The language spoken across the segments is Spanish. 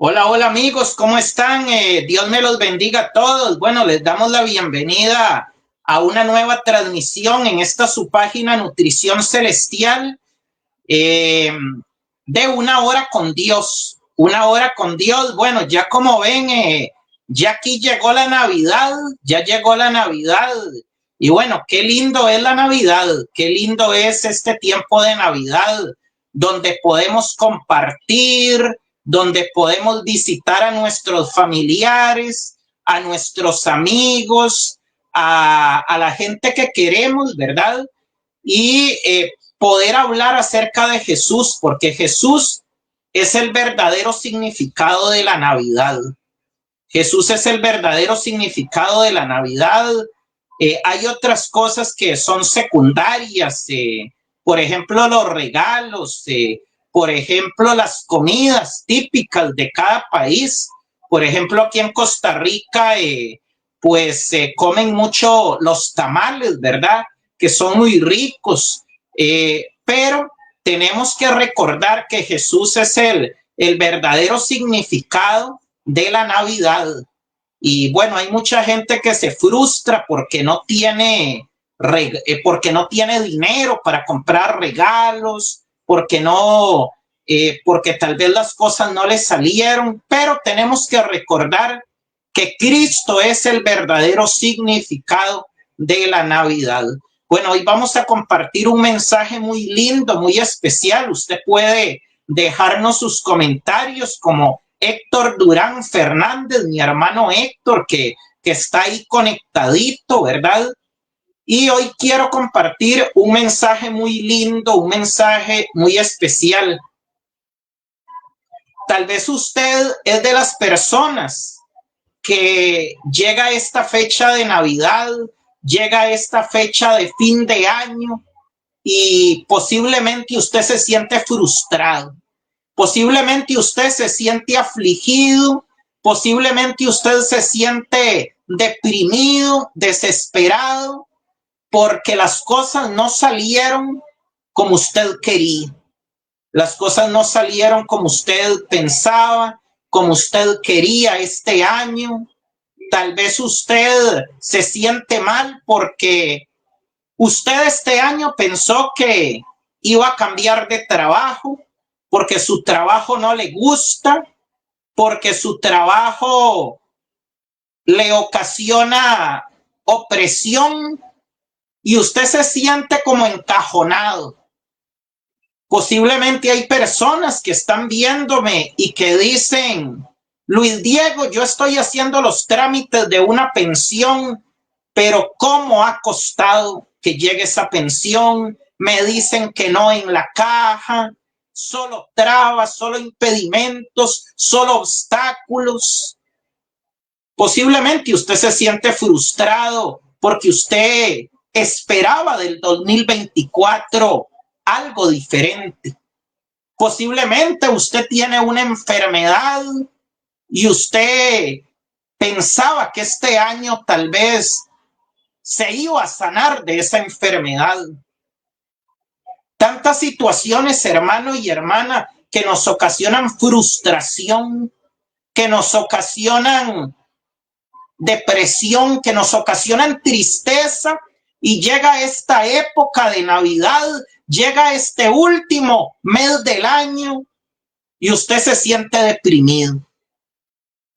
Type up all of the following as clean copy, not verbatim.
Hola, hola amigos, ¿cómo están? Dios me los bendiga a todos. Bueno, les damos la bienvenida a una nueva transmisión en esta su página Nutrición Celestial eh, de una hora con Dios. Una hora con Dios. Bueno, ya como ven, ya aquí llegó la Navidad, ya llegó la Navidad. Y bueno, qué lindo es la Navidad, qué lindo es este tiempo de Navidad, donde podemos compartir, donde podemos visitar a nuestros familiares, a nuestros amigos, a la gente que queremos, ¿verdad? Y poder hablar acerca de Jesús, porque Jesús es el verdadero significado de la Navidad. Jesús es el verdadero significado de la Navidad. Hay otras cosas que son secundarias, por ejemplo, los regalos, por ejemplo, las comidas típicas de cada país. Por ejemplo, aquí en Costa Rica, pues comen mucho los tamales, ¿verdad? Que son muy ricos, pero tenemos que recordar que Jesús es el verdadero significado de la Navidad. Y bueno, hay mucha gente que se frustra porque no tiene dinero para comprar regalos, porque tal vez las cosas no les salieron, pero tenemos que recordar que Cristo es el verdadero significado de la Navidad. Bueno, hoy vamos a compartir un mensaje muy lindo, muy especial. Usted puede dejarnos sus comentarios como Héctor Durán Fernández, mi hermano Héctor, que está ahí conectadito, ¿verdad? Y hoy quiero compartir un mensaje muy lindo, un mensaje muy especial. Tal vez usted es de las personas que llega esta fecha de Navidad, llega esta fecha de fin de año y posiblemente usted se siente frustrado. Posiblemente usted se siente afligido, posiblemente usted se siente deprimido, desesperado, porque las cosas no salieron como usted quería. Las cosas no salieron como usted pensaba, como usted quería este año. Tal vez usted se siente mal porque usted este año pensó que iba a cambiar de trabajo, porque su trabajo no le gusta, porque su trabajo le ocasiona opresión y usted se siente como encajonado. Posiblemente hay personas que están viéndome y que dicen: Luis Diego, yo estoy haciendo los trámites de una pensión, pero ¿cómo ha costado que llegue esa pensión? Me dicen que no en la caja, solo trabas, solo impedimentos, solo obstáculos. Posiblemente usted se siente frustrado porque usted esperaba del 2024 algo diferente. Posiblemente usted tiene una enfermedad y usted pensaba que este año tal vez se iba a sanar de esa enfermedad. Tantas situaciones, hermano y hermana, que nos ocasionan frustración, que nos ocasionan depresión, que nos ocasionan tristeza, y llega esta época de Navidad, llega este último mes del año y usted se siente deprimido.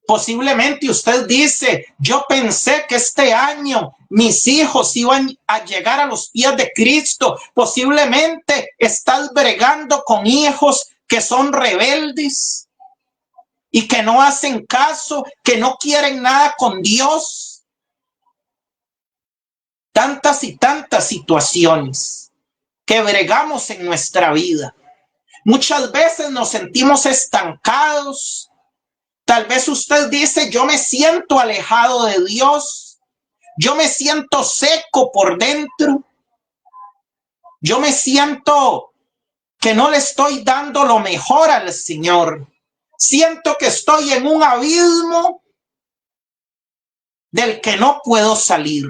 Posiblemente usted dice: yo pensé que este año mis hijos iban a llegar a los pies de Cristo. Posiblemente estás bregando con hijos que son rebeldes y que no hacen caso, que no quieren nada con Dios. Tantas y tantas situaciones que bregamos en nuestra vida. Muchas veces nos sentimos estancados. Tal vez usted dice: yo me siento alejado de Dios, yo me siento seco por dentro, yo me siento que no le estoy dando lo mejor al Señor. Siento que estoy en un abismo del que no puedo salir.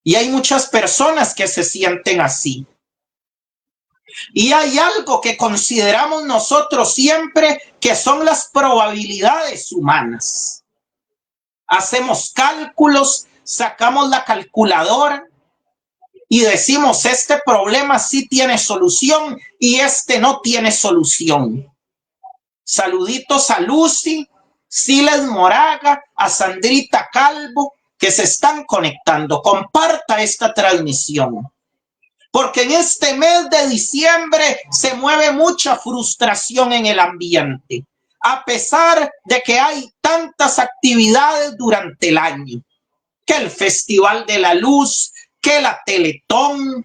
Y hay muchas personas que se sienten así. Y hay algo que consideramos nosotros siempre, que son las probabilidades humanas. Hacemos cálculos, sacamos la calculadora y decimos, este problema sí tiene solución y este no tiene solución. Saluditos a Lucy, Siles Moraga, a Sandrita Calvo, que se están conectando. Comparta esta transmisión, porque en este mes de diciembre se mueve mucha frustración en el ambiente, a pesar de que hay tantas actividades durante el año, que el Festival de la Luz, que la Teletón,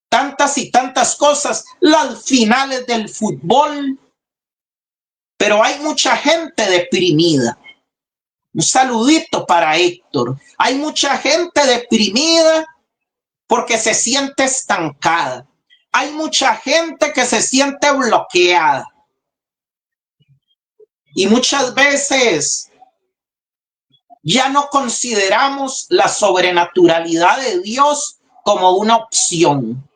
tantas y tantas cosas, las finales del fútbol, pero hay mucha gente deprimida. Un saludito para Héctor. Hay mucha gente deprimida porque se siente estancada. Hay mucha gente que se siente bloqueada. Y muchas veces ya no consideramos la sobrenaturalidad de Dios como una opción.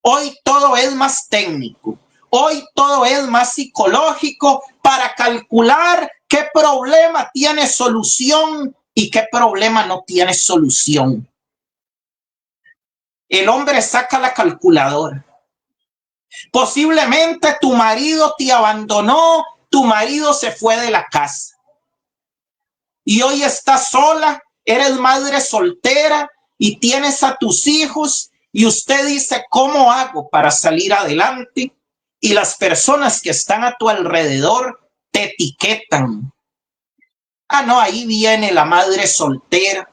Hoy todo es más técnico. Hoy todo es más psicológico para calcular qué problema tiene solución y qué problema no tiene solución. El hombre saca la calculadora. Posiblemente tu marido te abandonó, tu marido se fue de la casa y hoy estás sola, eres madre soltera y tienes a tus hijos y usted dice, ¿cómo hago para salir adelante? Y las personas que están a tu alrededor te etiquetan. Ah, no, ahí viene la madre soltera.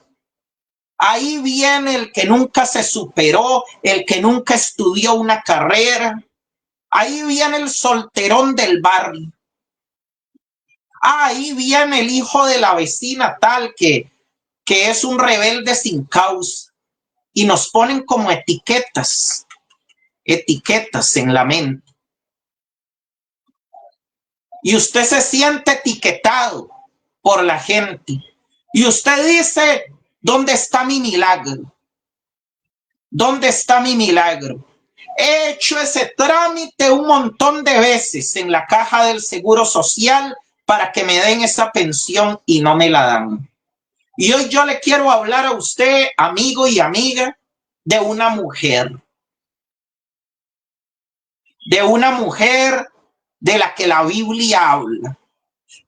Ahí viene el que nunca se superó, el que nunca estudió una carrera. Ahí viene el solterón del barrio. Ahí viene el hijo de la vecina tal que es un rebelde sin causa. Y nos ponen como etiquetas en la mente. Y usted se siente etiquetado por la gente. Y usted dice, ¿dónde está mi milagro? ¿Dónde está mi milagro? He hecho ese trámite un montón de veces en la caja del Seguro Social para que me den esa pensión y no me la dan. Y hoy yo le quiero hablar a usted, amigo y amiga, de una mujer. De una mujer de la que la Biblia habla.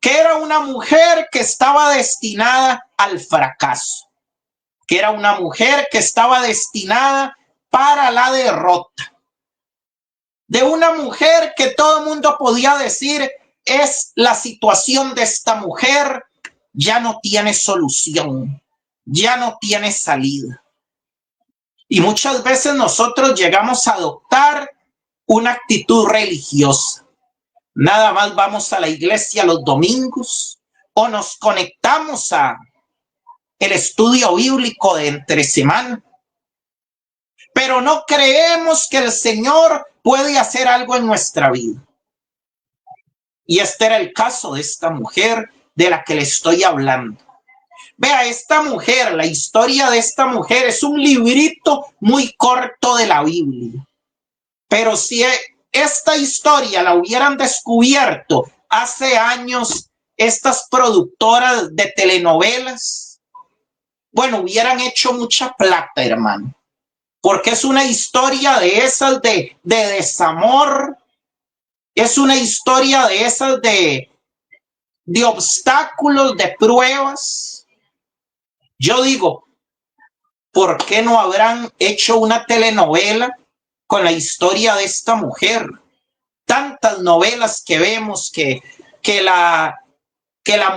Que era una mujer que estaba destinada al fracaso. Que era una mujer que estaba destinada para la derrota. De una mujer que todo el mundo podía decir, es la situación de esta mujer, ya no tiene solución, ya no tiene salida. Y muchas veces nosotros llegamos a adoptar una actitud religiosa. Nada más vamos a la iglesia los domingos o nos conectamos a el estudio bíblico de entre semana, pero no creemos que el Señor puede hacer algo en nuestra vida. Y este era el caso de esta mujer de la que le estoy hablando. Vea, esta mujer, la historia de esta mujer es un librito muy corto de la Biblia. Pero si esta historia la hubieran descubierto hace años estas productoras de telenovelas, bueno, hubieran hecho mucha plata, hermano. Porque es una historia de esas de desamor, es una historia de esas de obstáculos, de pruebas. Yo digo, ¿por qué no habrán hecho una telenovela con la historia de esta mujer? Tantas novelas que vemos que la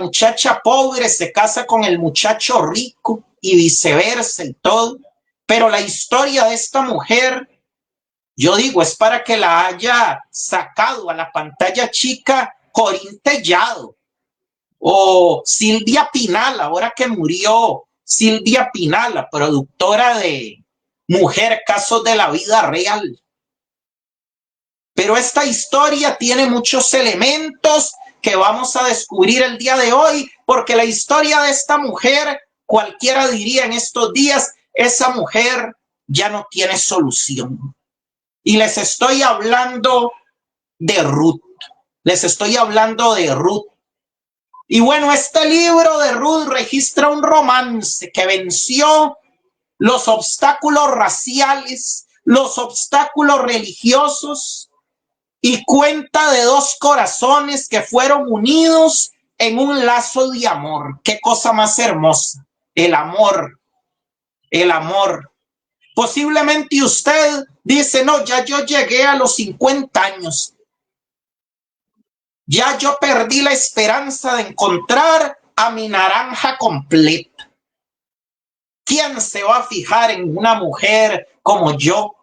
muchacha pobre se casa con el muchacho rico y viceversa y todo. Pero la historia de esta mujer, yo digo, es para que la haya sacado a la pantalla chica Corín Tellado o Silvia Pinal, ahora que murió Silvia Pinal, la productora de Mujer, Casos de la Vida Real. Pero esta historia tiene muchos elementos que vamos a descubrir el día de hoy, porque la historia de esta mujer, cualquiera diría en estos días, esa mujer ya no tiene solución. Y les estoy hablando de Ruth. Les estoy hablando de Ruth. Y bueno, este libro de Ruth registra un romance que venció los obstáculos raciales, los obstáculos religiosos, y cuenta de dos corazones que fueron unidos en un lazo de amor. Qué cosa más hermosa. El amor. El amor. Posiblemente usted dice, no, ya yo llegué a los 50 años. Ya yo perdí la esperanza de encontrar a mi naranja completa. ¿Quién se va a fijar en una mujer como yo,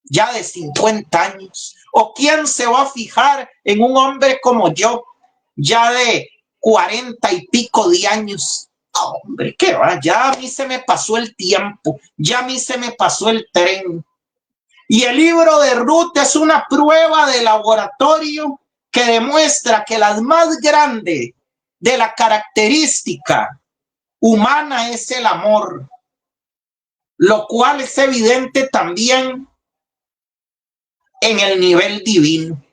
ya de 50 años? ¿O quién se va a fijar en un hombre como yo, ya de 40 y pico de años? Oh, hombre, qué va, ya a mí se me pasó el tiempo, ya a mí se me pasó el tren. Y el libro de Ruth es una prueba de laboratorio que demuestra que la más grande de la característica humana es el amor, lo cual es evidente también en el nivel divino.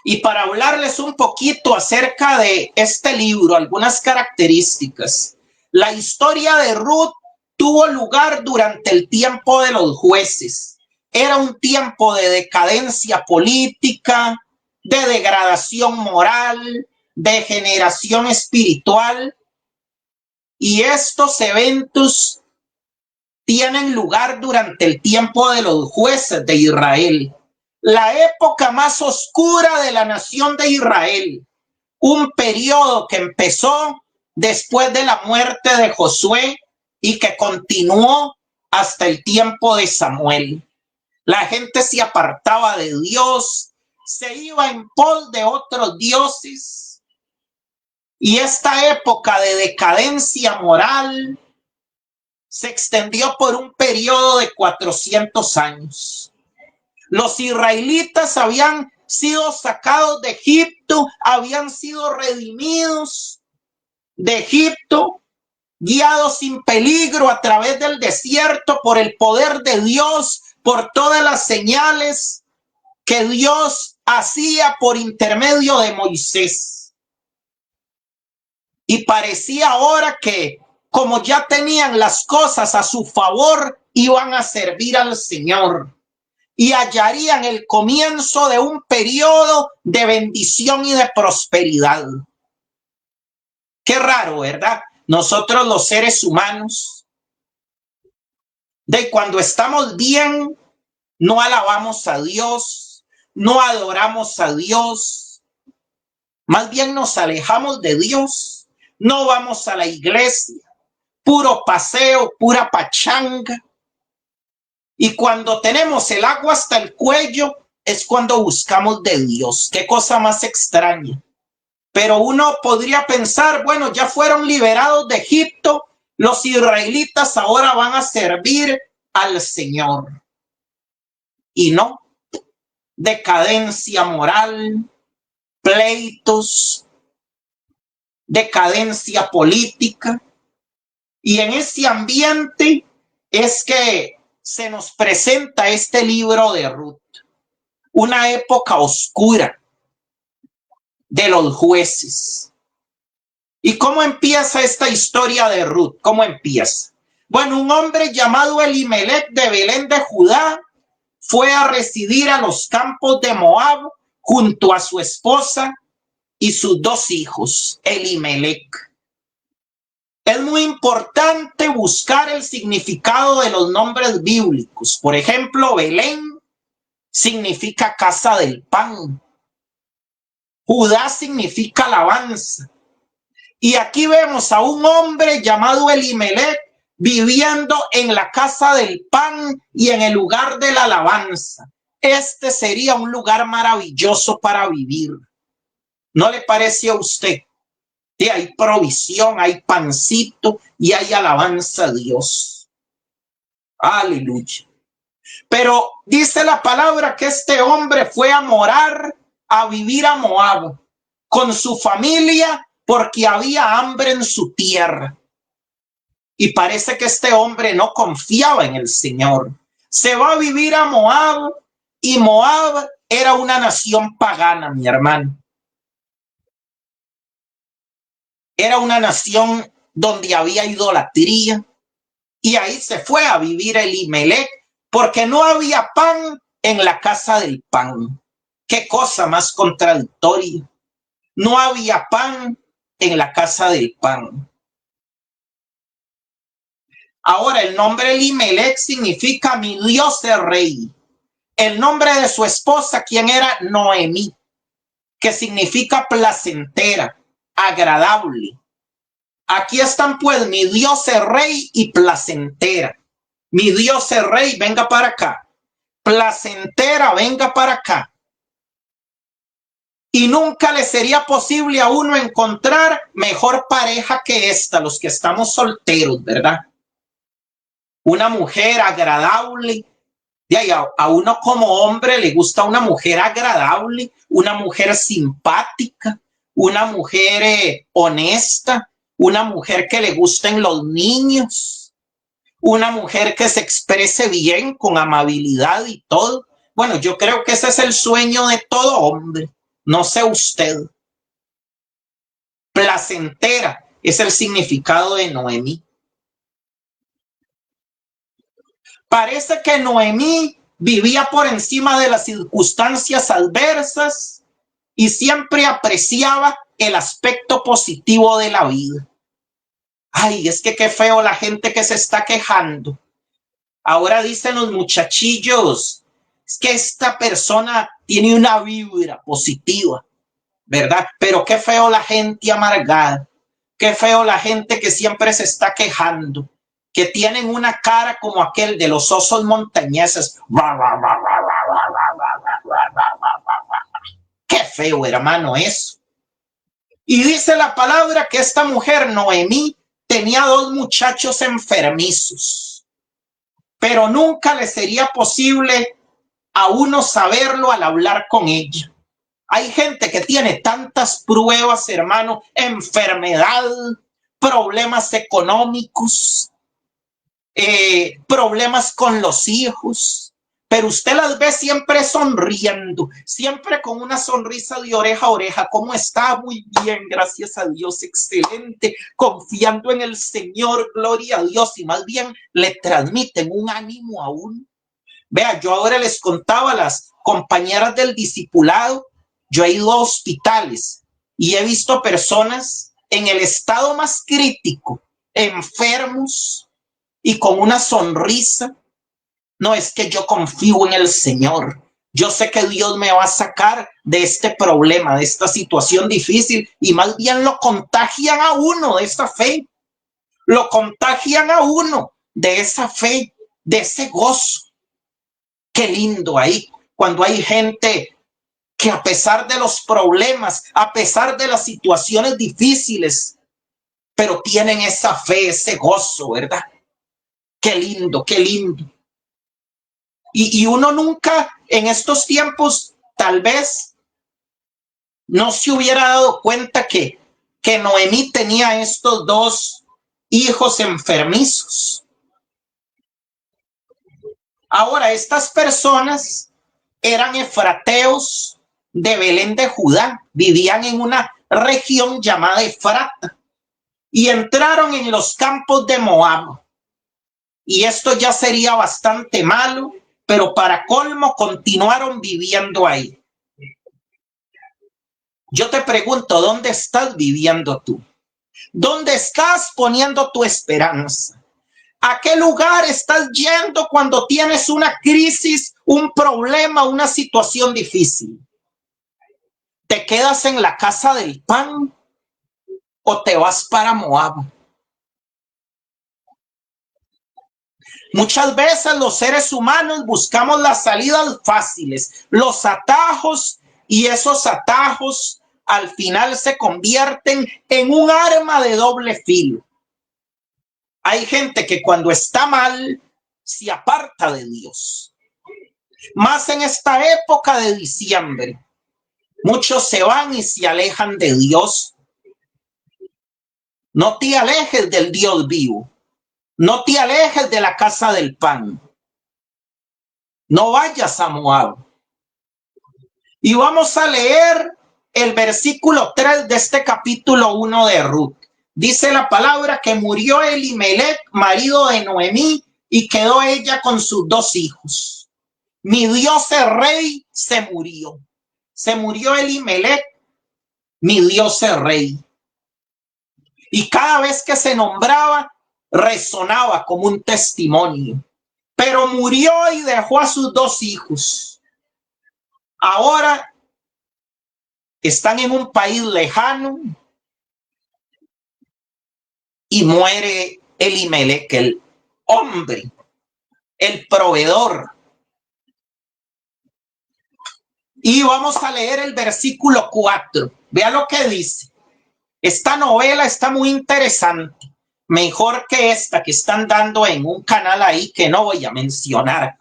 Y para hablarles un poquito acerca de este libro, algunas características. La historia de Ruth tuvo lugar durante el tiempo de los jueces. Era un tiempo de decadencia política, de degradación moral, de generación espiritual. Y estos eventos tienen lugar durante el tiempo de los jueces de Israel, la época más oscura de la nación de Israel, un periodo que empezó después de la muerte de Josué y que continuó hasta el tiempo de Samuel. La gente se apartaba de Dios, se iba en pos de otros dioses, y esta época de decadencia moral se extendió por un periodo de 400 años. Los israelitas habían sido sacados de Egipto, habían sido redimidos de Egipto, guiados sin peligro a través del desierto por el poder de Dios, por todas las señales que Dios hacía por intermedio de Moisés. Y parecía ahora que, como ya tenían las cosas a su favor, iban a servir al Señor y hallarían el comienzo de un periodo de bendición y de prosperidad. Qué raro, ¿verdad? Nosotros los seres humanos, de cuando estamos bien, no alabamos a Dios, no adoramos a Dios, más bien nos alejamos de Dios, no vamos a la iglesia, puro paseo, pura pachanga. Y cuando tenemos el agua hasta el cuello, es cuando buscamos de Dios. Qué cosa más extraña. Pero uno podría pensar, bueno, ya fueron liberados de Egipto, los israelitas ahora van a servir al Señor. Y no, decadencia moral, pleitos, decadencia política. Y en ese ambiente es que se nos presenta este libro de Ruth, una época oscura de los jueces. ¿Y cómo empieza esta historia de Ruth? ¿Cómo empieza? Bueno, un hombre llamado Elimelech de Belén de Judá fue a residir a los campos de Moab junto a su esposa y sus dos hijos, Elimelech. Es muy importante buscar el significado de los nombres bíblicos. Por ejemplo, Belén significa casa del pan. Judá significa alabanza. Y aquí vemos a un hombre llamado Elimelech viviendo en la casa del pan y en el lugar de la alabanza. Este sería un lugar maravilloso para vivir. ¿No le parece a usted? Sí, hay provisión, hay pancito y hay alabanza a Dios. Aleluya. Pero dice la palabra que este hombre fue a morar, a vivir a Moab con su familia porque había hambre en su tierra. Y parece que este hombre no confiaba en el Señor. Se va a vivir a Moab, y Moab era una nación pagana, mi hermano. Era una nación donde había idolatría, y ahí se fue a vivir Elimelech porque no había pan en la casa del pan. Qué cosa más contradictoria. No había pan en la casa del pan. Ahora, el nombre Elimelech significa mi Dios es rey. El nombre de su esposa, quien era Noemí, que significa placentera, agradable. Aquí están pues, mi Dios es rey y placentera. Mi Dios es rey, venga para acá. Placentera, venga para acá. Y nunca le sería posible a uno encontrar mejor pareja que esta, los que estamos solteros, ¿verdad? Una mujer agradable. A uno como hombre le gusta una mujer agradable, una mujer simpática, una mujer honesta, una mujer que le gusten los niños, una mujer que se exprese bien, con amabilidad y todo. Bueno, yo creo que ese es el sueño de todo hombre. No sé usted. Placentera es el significado de Noemí. Parece que Noemí vivía por encima de las circunstancias adversas y siempre apreciaba el aspecto positivo de la vida. Ay, es que qué feo la gente que se está quejando. Ahora dicen los muchachillos, es que esta persona tiene una vibra positiva, ¿verdad? Pero qué feo la gente amargada, qué feo la gente que siempre se está quejando, que tienen una cara como aquel de los osos montañeses. Qué feo, hermano, eso. Y dice la palabra que esta mujer, Noemí, tenía 2 muchachos enfermizos, pero nunca le sería posible a uno saberlo al hablar con ella. Hay gente que tiene tantas pruebas, hermano, enfermedad, problemas económicos, problemas con los hijos, pero usted las ve siempre sonriendo, siempre con una sonrisa de oreja a oreja. ¿Cómo está? Muy bien, gracias a Dios, excelente, confiando en el Señor, gloria a Dios, y más bien le transmiten un ánimo a uno. Vea, yo ahora les contaba a las compañeras del discipulado, yo he ido a hospitales y he visto personas en el estado más crítico, enfermos y con una sonrisa. No, es que yo confío en el Señor. Yo sé que Dios me va a sacar de este problema, de esta situación difícil, y más bien lo contagian a uno de esa fe. Lo contagian a uno de esa fe, de ese gozo. Qué lindo ahí cuando hay gente que a pesar de los problemas, a pesar de las situaciones difíciles, pero tienen esa fe, ese gozo, ¿verdad? Qué lindo, qué lindo. Y uno nunca en estos tiempos tal vez no se hubiera dado cuenta que Noemí tenía estos 2 hijos enfermizos. Ahora, estas personas eran efrateos de Belén de Judá, vivían en una región llamada Efrata y entraron en los campos de Moab. Y esto ya sería bastante malo, pero para colmo continuaron viviendo ahí. Yo te pregunto, ¿dónde estás viviendo tú? ¿Dónde estás poniendo tu esperanza? ¿A qué lugar estás yendo cuando tienes una crisis, un problema, una situación difícil? ¿Te quedas en la casa del pan o te vas para Moab? Muchas veces los seres humanos buscamos las salidas fáciles, los atajos, y esos atajos al final se convierten en un arma de doble filo. Hay gente que cuando está mal se aparta de Dios. Más en esta época de diciembre, muchos se van y se alejan de Dios. No te alejes del Dios vivo. No te alejes de la casa del pan. no vayas a Moab. Y vamos a leer el versículo 3 de este capítulo 1 de Ruth. Dice la palabra que murió Elimelech, marido de Noemí, y quedó ella con sus 2 hijos. Mi Dios el rey se murió. Se murió Elimelech, mi Dios el rey. Y cada vez que se nombraba, resonaba como un testimonio. Pero murió y dejó a sus 2 hijos. Ahora están en un país lejano y muere Elimelech, el hombre, el proveedor. Y vamos a leer el versículo 4. Vea lo que dice. Esta novela está muy interesante. Mejor que esta que están dando en un canal ahí que no voy a mencionar.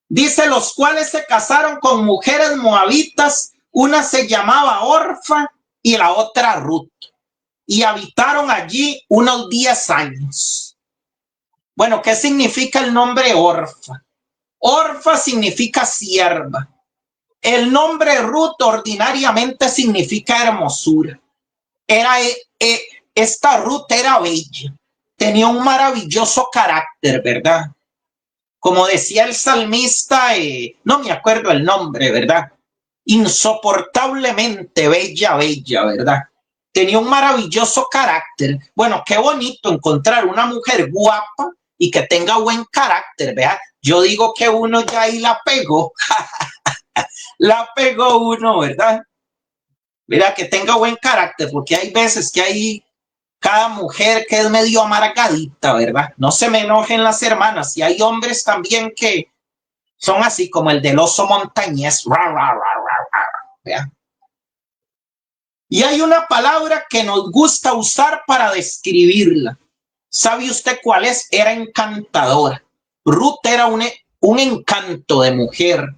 Dice, los cuales se casaron con mujeres moabitas. Una se llamaba Orfa y la otra Ruth. Y habitaron allí unos 10 años. Bueno, ¿qué significa el nombre Orfa? Orfa significa sierva. El nombre Ruth ordinariamente significa hermosura. Esta Ruth era bella. Tenía un maravilloso carácter, ¿verdad? Como decía el salmista, no me acuerdo el nombre, ¿verdad? Insoportablemente bella, ¿verdad? Tenía un maravilloso carácter. Bueno, qué bonito encontrar una mujer guapa y que tenga buen carácter, ¿verdad? Yo digo que uno ya ahí la pegó. La pegó uno, ¿verdad? Mira, que tenga buen carácter, porque hay veces que hay cada mujer que es medio amargadita, ¿verdad? No se me enojen las hermanas. Y hay hombres también que son así como el del oso montañés. ¿Verdad? Y hay una palabra que nos gusta usar para describirla. ¿Sabe usted cuál es? Era encantadora. Ruth era un encanto de mujer.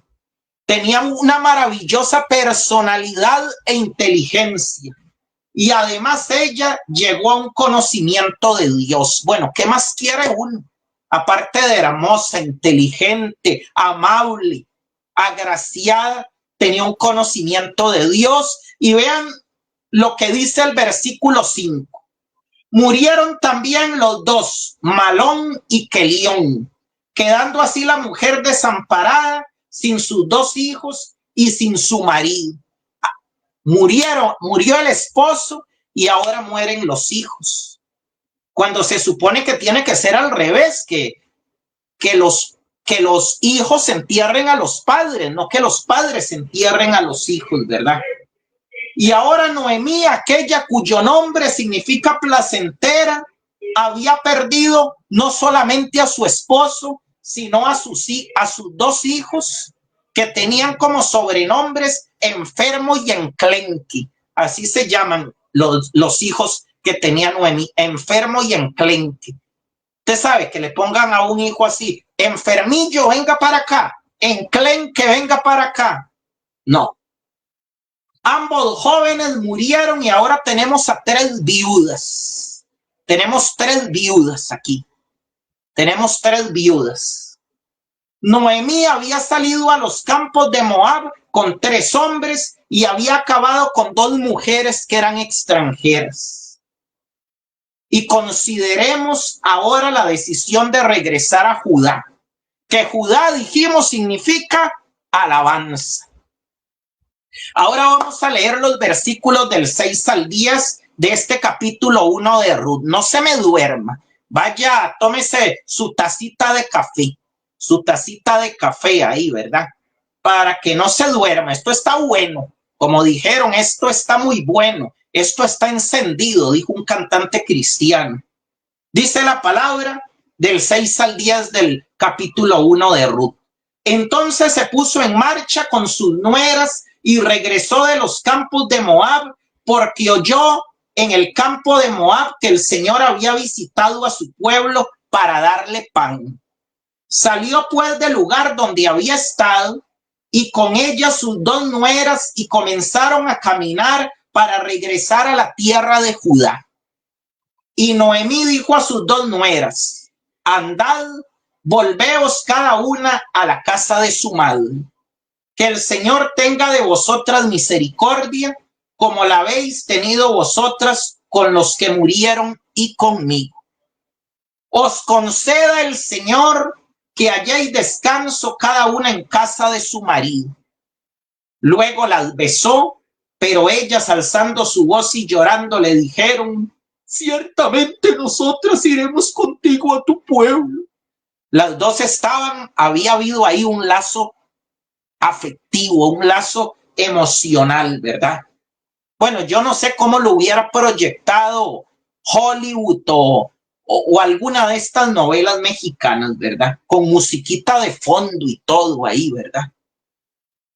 Tenía una maravillosa personalidad e inteligencia. Y además ella llegó a un conocimiento de Dios. Bueno, ¿qué más quiere uno? Aparte de hermosa, inteligente, amable, agraciada, tenía un conocimiento de Dios. Y vean lo que dice el versículo 5. Murieron también los 2, Malón y Kelión, quedando así la mujer desamparada, sin sus 2 hijos y sin su marido. Murió el esposo y ahora mueren los hijos. Cuando se supone que tiene que ser al revés, que los hijos entierren a los padres, no que los padres entierren a los hijos, ¿verdad? Y ahora Noemí, aquella cuyo nombre significa placentera, había perdido no solamente a su esposo, sino a sus 2 hijos, que tenían como sobrenombres Enfermo y Enclenque. Así se llaman los hijos que tenía Noemí, Enfermo y Enclenque. Usted sabe que le pongan a un hijo así, Enfermillo, venga para acá, Enclenque, venga para acá. No. Ambos jóvenes murieron y ahora tenemos a 3 viudas. Tenemos 3 viudas aquí. Tenemos 3 viudas. Noemí había salido a los campos de Moab con 3 hombres y había acabado con 2 mujeres que eran extranjeras. Y consideremos ahora la decisión de regresar a Judá. Que Judá, dijimos, significa alabanza. Ahora vamos a leer los versículos del 6 al 10 de este capítulo 1 de Ruth. No se me duerma. Vaya, tómese su tacita de café. Su tacita de café ahí, ¿verdad? Para que no se duerma. Esto está bueno. Como dijeron, esto está muy bueno. Esto está encendido, dijo un cantante cristiano. Dice la palabra del 6 al 10 del capítulo 1 de Ruth. Entonces se puso en marcha con sus nueras y regresó de los campos de Moab, porque oyó en el campo de Moab que el Señor había visitado a su pueblo para darle pan. Salió pues del lugar donde había estado y con ella sus 2 nueras y comenzaron a caminar para regresar a la tierra de Judá. Y Noemí dijo a sus 2 nueras: andad, volveos cada una a la casa de su madre. Que el Señor tenga de vosotras misericordia, como la habéis tenido vosotras con los que murieron y conmigo. Os conceda el Señor que halléis descanso cada una en casa de su marido. Luego las besó, pero ellas, alzando su voz y llorando, le dijeron: ciertamente nosotras iremos contigo a tu pueblo. Las dos había habido ahí un lazo afectivo, un lazo emocional, ¿verdad? Bueno, yo no sé cómo lo hubiera proyectado Hollywood o alguna de estas novelas mexicanas, ¿verdad? Con musiquita de fondo y todo ahí, ¿verdad?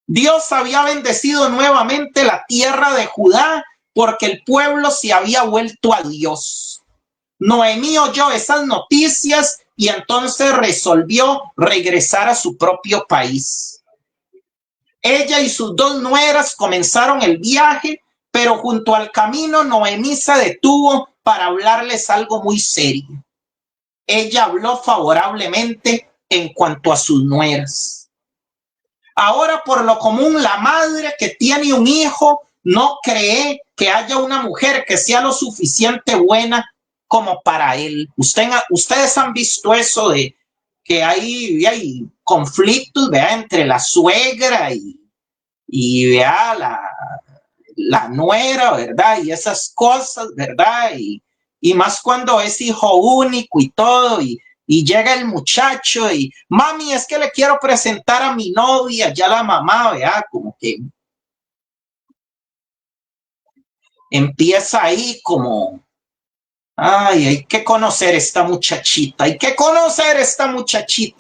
Dios había bendecido nuevamente la tierra de Judá porque el pueblo se había vuelto a Dios. Noemí oyó esas noticias y entonces resolvió regresar a su propio país. Ella y sus dos nueras comenzaron el viaje, pero junto al camino Noemí se detuvo para hablarles algo muy serio. Ella habló favorablemente en cuanto a sus nueras. Ahora, por lo común, la madre que tiene un hijo no cree que haya una mujer que sea lo suficiente buena como para él. Ustedes han visto eso de que hay conflictos, ¿vea? Entre la suegra y vea la nuera, ¿verdad? Y esas cosas, ¿verdad? Y más cuando es hijo único y todo, y llega el muchacho y, mami, es que le quiero presentar a mi novia, ya la mamá, ¿verdad? Como que empieza ahí como, ay, hay que conocer esta muchachita,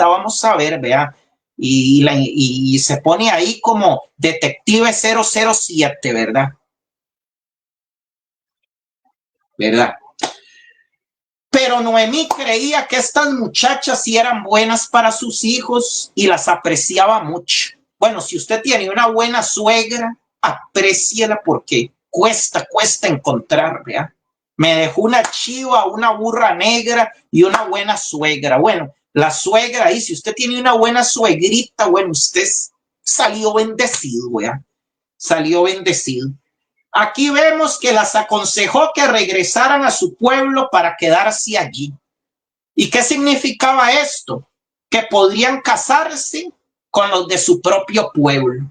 vamos a ver, vea. Y se pone ahí como detective 007, ¿verdad? ¿Verdad? Pero Noemí creía que estas muchachas sí eran buenas para sus hijos y las apreciaba mucho. Bueno, si usted tiene una buena suegra, apréciela porque cuesta encontrar, ¿verdad? Me dejó una chiva, una burra negra y una buena suegra. Bueno, la suegra ahí, si usted tiene una buena suegrita, bueno, usted salió bendecido, ¿verdad? Salió bendecido. Aquí vemos que las aconsejó que regresaran a su pueblo para quedarse allí. ¿Y qué significaba esto? Que podrían casarse con los de su propio pueblo.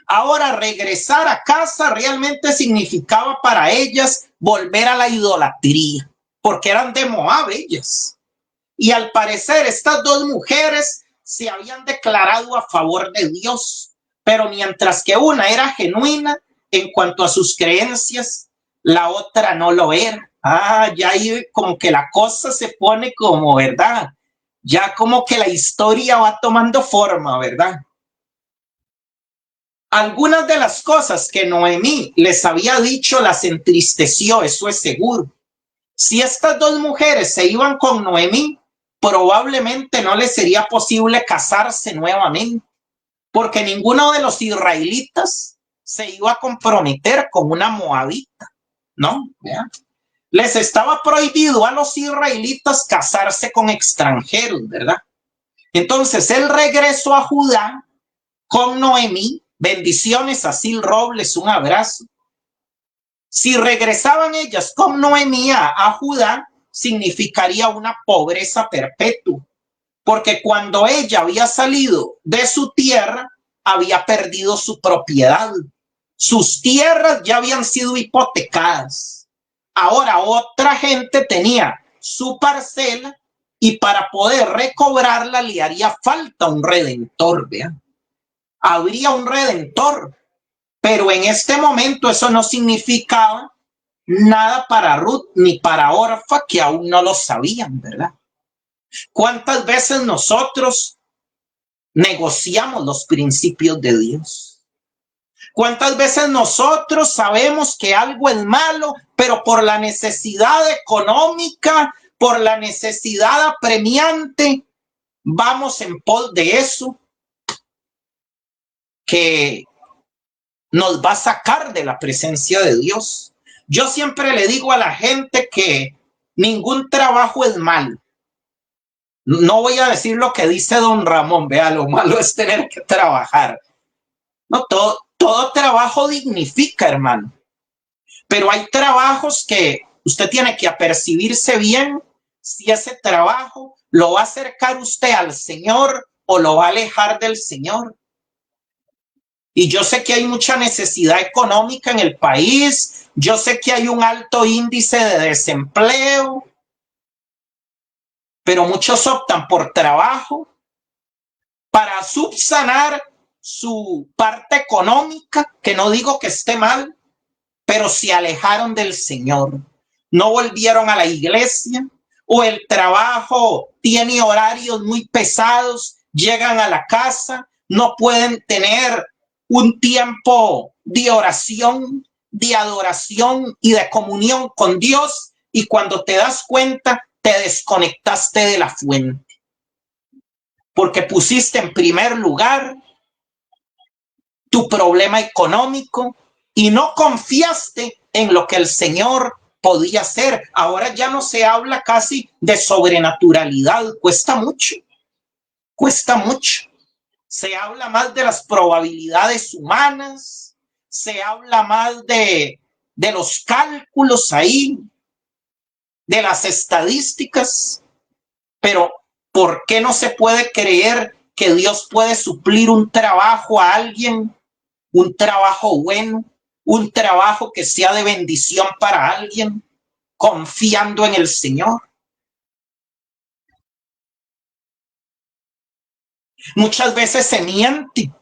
Ahora, regresar a casa realmente significaba para ellas volver a la idolatría, porque eran de Moab ellas. Y al parecer estas dos mujeres se habían declarado a favor de Dios, pero mientras que una era genuina en cuanto a sus creencias, la otra no lo era. Ya ahí como que la cosa se pone como, ¿verdad? Ya como que la historia va tomando forma, ¿verdad? Algunas de las cosas que Noemí les había dicho las entristeció, eso es seguro. Si estas dos mujeres se iban con Noemí, probablemente no les sería posible casarse nuevamente, porque ninguno de los israelitas se iba a comprometer con una moabita, ¿no? ¿Vean? Les estaba prohibido a los israelitas casarse con extranjeros, ¿verdad? Entonces él regresó a Judá con Noemí. Bendiciones a Sil Robles, un abrazo. Si regresaban ellas con Noemí a Judá, significaría una pobreza perpetua, porque cuando ella había salido de su tierra, había perdido su propiedad. Sus tierras ya habían sido hipotecadas. Ahora otra gente tenía su parcela y para poder recobrarla le haría falta un redentor, ¿vean? Habría un redentor, pero en este momento eso no significaba nada para Ruth ni para Orfa, que aún no lo sabían, ¿verdad? ¿Cuántas veces nosotros negociamos los principios de Dios? ¿Cuántas veces nosotros sabemos que algo es malo, pero por la necesidad económica, por la necesidad apremiante, vamos en pos de eso que nos va a sacar de la presencia de Dios? Yo siempre le digo a la gente que ningún trabajo es malo. No voy a decir lo que dice don Ramón, vea, lo malo es tener que trabajar. No, todo trabajo dignifica, hermano. Pero hay trabajos que usted tiene que apercibirse bien si ese trabajo lo va a acercar usted al Señor o lo va a alejar del Señor. Y yo sé que hay mucha necesidad económica en el país, yo sé que hay un alto índice de desempleo, pero muchos optan por trabajo para subsanar su parte económica, que no digo que esté mal, pero se alejaron del Señor, no volvieron a la iglesia, o el trabajo tiene horarios muy pesados, llegan a la casa, no pueden tener un tiempo de oración, de adoración y de comunión con Dios, y cuando te das cuenta, te desconectaste de la fuente, porque pusiste en primer lugar tu problema económico y no confiaste en lo que el Señor podía hacer. Ahora ya no se habla casi de sobrenaturalidad, cuesta mucho, cuesta mucho. Se habla más de las probabilidades humanas, se habla más de los cálculos ahí, de las estadísticas, pero ¿por qué no se puede creer que Dios puede suplir un trabajo a alguien, un trabajo bueno, un trabajo que sea de bendición para alguien, confiando en el Señor? Muchas veces se miente.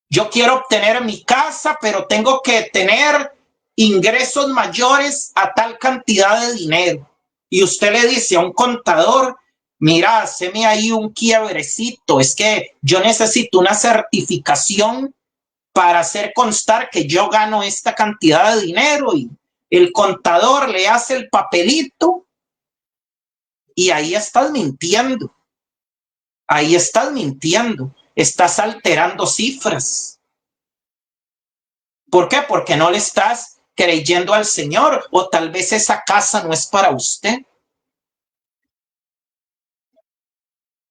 Yo quiero obtener mi casa, pero tengo que tener ingresos mayores a tal cantidad de dinero. Y usted le dice a un contador, mira, haceme ahí un quiebrecito, es que yo necesito una certificación para hacer constar que yo gano esta cantidad de dinero, y el contador le hace el papelito y ahí estás mintiendo, ahí estás mintiendo, estás alterando cifras. ¿Por qué? Porque no le estás creyendo al Señor, o tal vez esa casa no es para usted.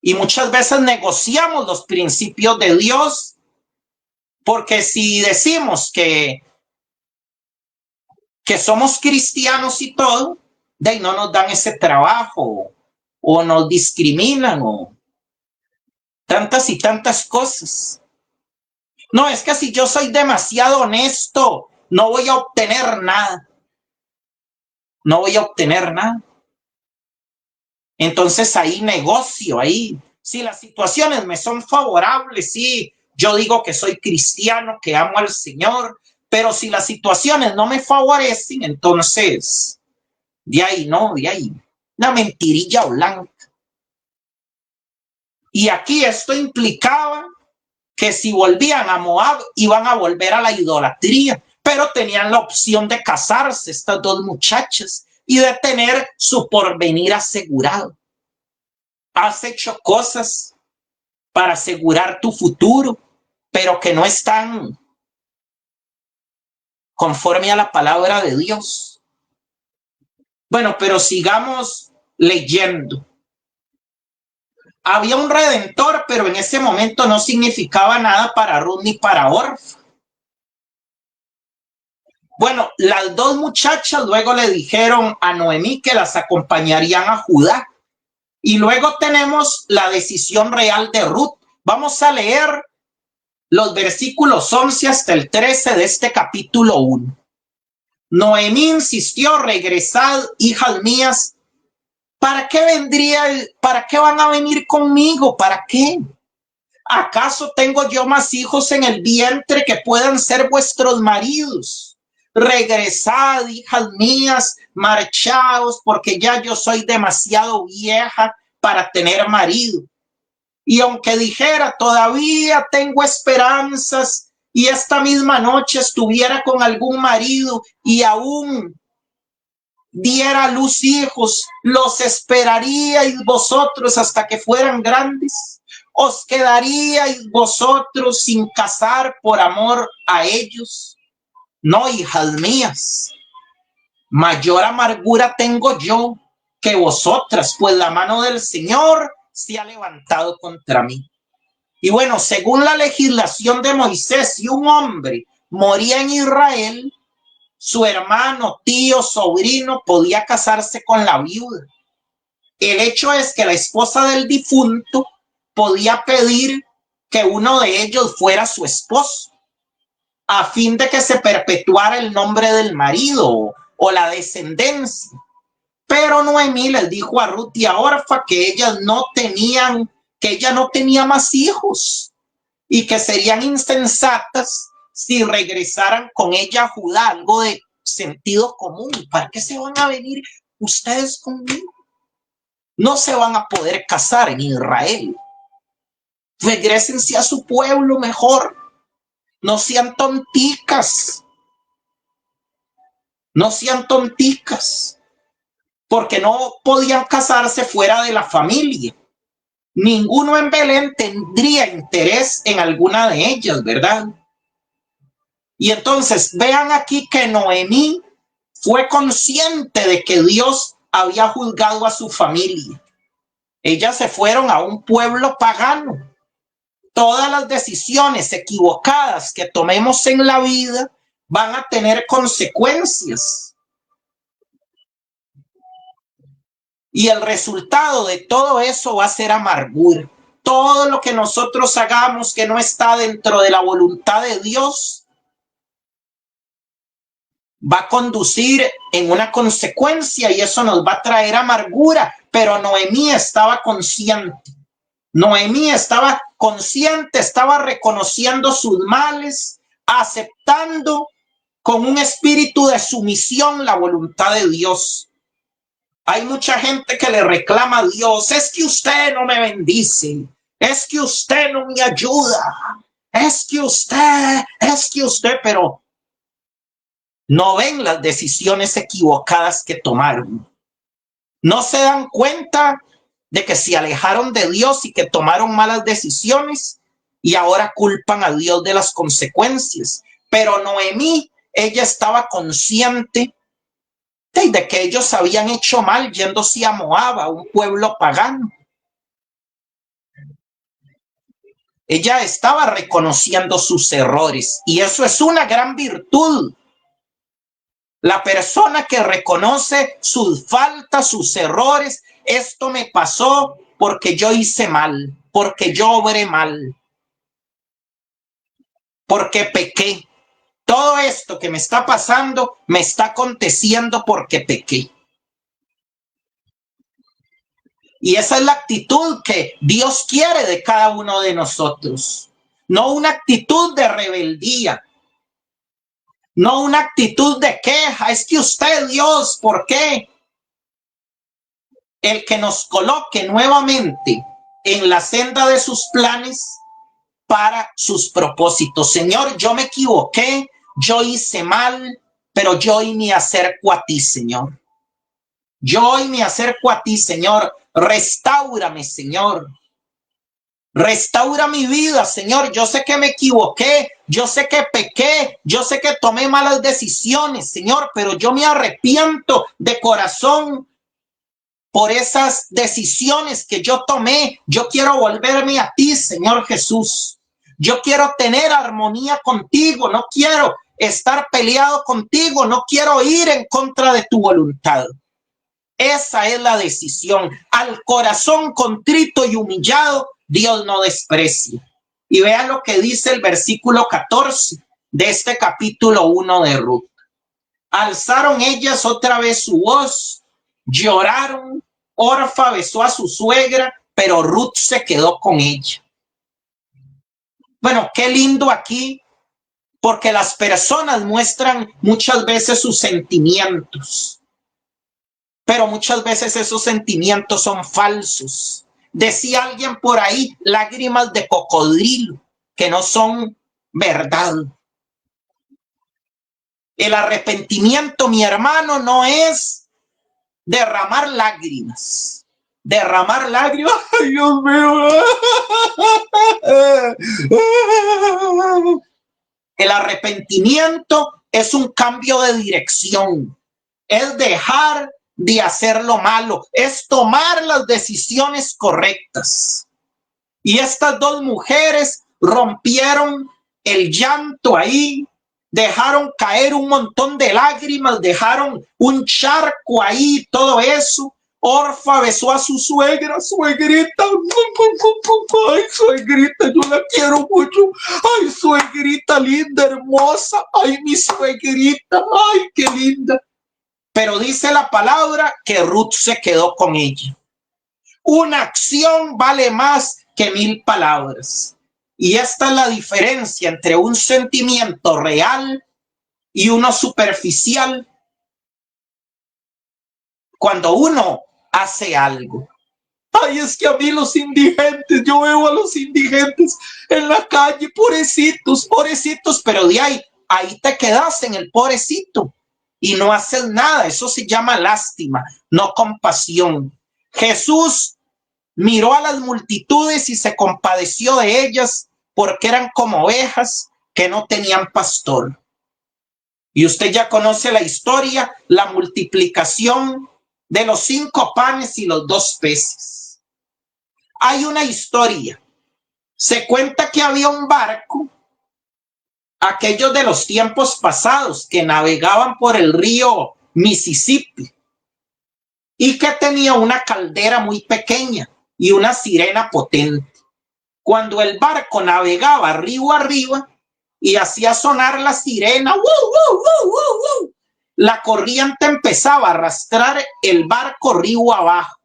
Y muchas veces negociamos los principios de Dios, porque si decimos que somos cristianos y todo, de ahí no nos dan ese trabajo, o nos discriminan, o tantas y tantas cosas. No, es que si yo soy demasiado honesto, no voy a obtener nada. No voy a obtener nada. Entonces ahí negocio, ahí. Si las situaciones me son favorables, sí, yo digo que soy cristiano, que amo al Señor, pero si las situaciones no me favorecen, entonces de ahí no, de ahí. Una mentirilla blanca. Y aquí esto implicaba que si volvían a Moab iban a volver a la idolatría, pero tenían la opción de casarse estas dos muchachas y de tener su porvenir asegurado. Has hecho cosas para asegurar tu futuro, pero que no están conforme a la palabra de Dios. Bueno, pero sigamos leyendo. Había un redentor, pero en ese momento no significaba nada para Ruth ni para Orfa. Bueno, las dos muchachas luego le dijeron a Noemí que las acompañarían a Judá. Y luego tenemos la decisión real de Ruth. Vamos a leer los versículos 11 hasta el 13 de este capítulo 1. Noemí insistió, regresad, hijas mías. ¿Para qué para qué van a venir conmigo? ¿Para qué? ¿Acaso tengo yo más hijos en el vientre que puedan ser vuestros maridos? Regresad, hijas mías, marchaos, porque ya yo soy demasiado vieja para tener marido. Y aunque dijera, todavía tengo esperanzas, y esta misma noche estuviera con algún marido y aún diera a luz hijos, ¿los esperaríais vosotros hasta que fueran grandes? ¿Os quedaríais vosotros sin casar por amor a ellos? No, hijas mías, mayor amargura tengo yo que vosotras, pues la mano del Señor se ha levantado contra mí. Y bueno, según la legislación de Moisés, si un hombre moría en Israel, su hermano, tío, sobrino podía casarse con la viuda. El hecho es que la esposa del difunto podía pedir que uno de ellos fuera su esposo, a fin de que se perpetuara el nombre del marido o la descendencia. Pero Noemí les dijo a Ruth y a Orfa que ella no tenía más hijos y que serían insensatas si regresaran con ella a Judá, algo de sentido común. ¿Para qué se van a venir ustedes conmigo? No se van a poder casar en Israel. Regrésense a su pueblo mejor. No sean tonticas. No sean tonticas. Porque no podían casarse fuera de la familia. Ninguno en Belén tendría interés en alguna de ellas, ¿verdad? Y entonces vean aquí que Noemí fue consciente de que Dios había juzgado a su familia. Ellas se fueron a un pueblo pagano. Todas las decisiones equivocadas que tomemos en la vida van a tener consecuencias. Y el resultado de todo eso va a ser amargura. Todo lo que nosotros hagamos que no está dentro de la voluntad de Dios va a conducir en una consecuencia y eso nos va a traer amargura. Pero Noemí estaba consciente. Noemí estaba consciente, estaba reconociendo sus males, aceptando con un espíritu de sumisión la voluntad de Dios. Hay mucha gente que le reclama a Dios, es que usted no me bendice, es que usted no me ayuda, es que usted, pero no ven las decisiones equivocadas que tomaron. No se dan cuenta de que se alejaron de Dios y que tomaron malas decisiones y ahora culpan a Dios de las consecuencias. Pero Noemí, ella estaba consciente de que ellos habían hecho mal yéndose a Moab, a un pueblo pagano. Ella estaba reconociendo sus errores y eso es una gran virtud. La persona que reconoce sus faltas, sus errores, esto me pasó porque yo hice mal, porque yo obré mal, porque pequé. Todo esto que me está pasando me está aconteciendo porque pequé. Y esa es la actitud que Dios quiere de cada uno de nosotros. No una actitud de rebeldía. No una actitud de queja. Es que usted, Dios, ¿por qué? El que nos coloque nuevamente en la senda de sus planes para sus propósitos. Señor, yo me equivoqué, yo hice mal, pero yo hoy me acerco a ti, Señor. Yo hoy me acerco a ti, Señor. Restáurame, Señor. Restaura mi vida, Señor. Yo sé que me equivoqué, yo sé que pequé, yo sé que tomé malas decisiones, Señor, pero yo me arrepiento de corazón por esas decisiones que yo tomé. Yo quiero volverme a ti, Señor Jesús. Yo quiero tener armonía contigo, no quiero estar peleado contigo, no quiero ir en contra de tu voluntad. Esa es la decisión. Al corazón contrito y humillado, Dios no desprecia. Y vean lo que dice el versículo 14 de este capítulo 1 de Ruth. Alzaron ellas otra vez su voz, lloraron. Orfa besó a su suegra, pero Ruth se quedó con ella. Bueno, qué lindo aquí, porque las personas muestran muchas veces sus sentimientos, pero muchas veces esos sentimientos son falsos. Decía alguien por ahí, lágrimas de cocodrilo, que no son verdad. El arrepentimiento, mi hermano, no es derramar lágrimas. Derramar lágrimas, ay Dios mío. El arrepentimiento es un cambio de dirección. Es dejar de hacer lo malo, es tomar las decisiones correctas. Y estas dos mujeres rompieron el llanto ahí, dejaron caer un montón de lágrimas, dejaron un charco ahí, todo eso. Orfa besó a su suegra, suegrita, ay, suegrita, yo la quiero mucho, ay, suegrita linda, hermosa, ay, mi suegrita, ay, qué linda. Pero dice la palabra que Ruth se quedó con ella. Una acción vale más que 1000 palabras. Y esta es la diferencia entre un sentimiento real y uno superficial. Cuando uno hace algo. Ay, es que a mí los indigentes, yo veo a los indigentes en la calle, pobrecitos, pobrecitos, pero de ahí te quedas en el pobrecito y no haces nada. Eso se llama lástima, no compasión. Jesús miró a las multitudes y se compadeció de ellas porque eran como ovejas que no tenían pastor. Y usted ya conoce la historia, la multiplicación de los 5 panes y los 2 peces. Hay una historia. Se cuenta que había un barco, aquellos de los tiempos pasados, que navegaban por el río Mississippi y que tenía una caldera muy pequeña y una sirena potente. Cuando el barco navegaba río arriba y hacía sonar la sirena, la corriente empezaba a arrastrar el barco río abajo,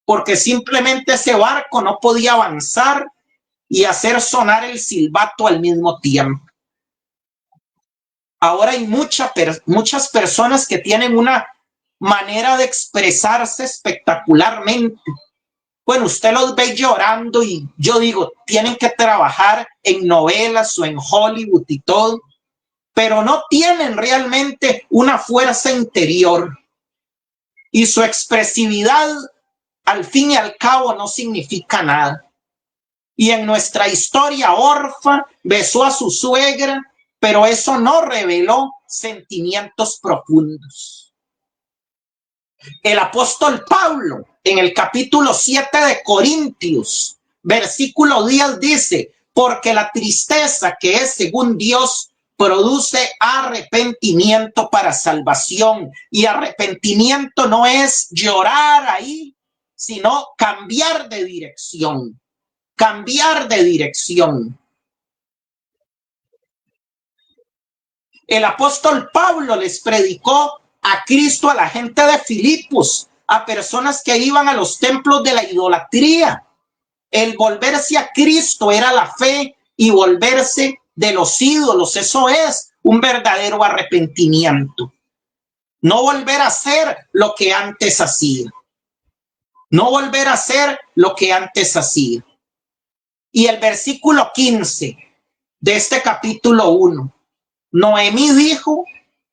porque simplemente ese barco no podía avanzar y hacer sonar el silbato al mismo tiempo. Ahora hay muchas personas que tienen una manera de expresarse espectacularmente. Bueno, usted los ve llorando y yo digo, tienen que trabajar en novelas o en Hollywood y todo, pero no tienen realmente una fuerza interior. Y su expresividad, al fin y al cabo, no significa nada. Y en nuestra historia, Orfa besó a su suegra, pero eso no reveló sentimientos profundos. El apóstol Pablo, en el capítulo 7 de Corintios, versículo 10 dice, porque la tristeza que es según Dios produce arrepentimiento para salvación. Y arrepentimiento no es llorar ahí, sino cambiar de dirección. Cambiar de dirección. El apóstol Pablo les predicó a Cristo a la gente de Filipos, a personas que iban a los templos de la idolatría. El volverse a Cristo era la fe y volverse de los ídolos. Eso es un verdadero arrepentimiento. No volver a hacer lo que antes hacía. No volver a hacer lo que antes hacía. Y el versículo 15 de este capítulo 1. Noemí dijo,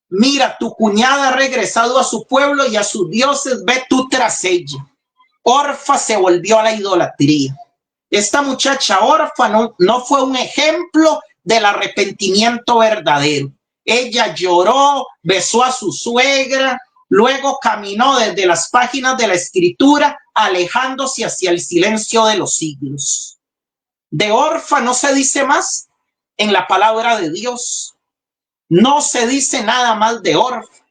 mira, tu cuñada ha regresado a su pueblo y a sus dioses, ve tú tras ella. Orfa se volvió a la idolatría. Esta muchacha Orfa no fue un ejemplo del arrepentimiento verdadero. Ella lloró, besó a su suegra, luego caminó desde las páginas de la escritura, alejándose hacia el silencio de los siglos. De Orfa no se dice más en la palabra de Dios. No se dice nada más de Orfa.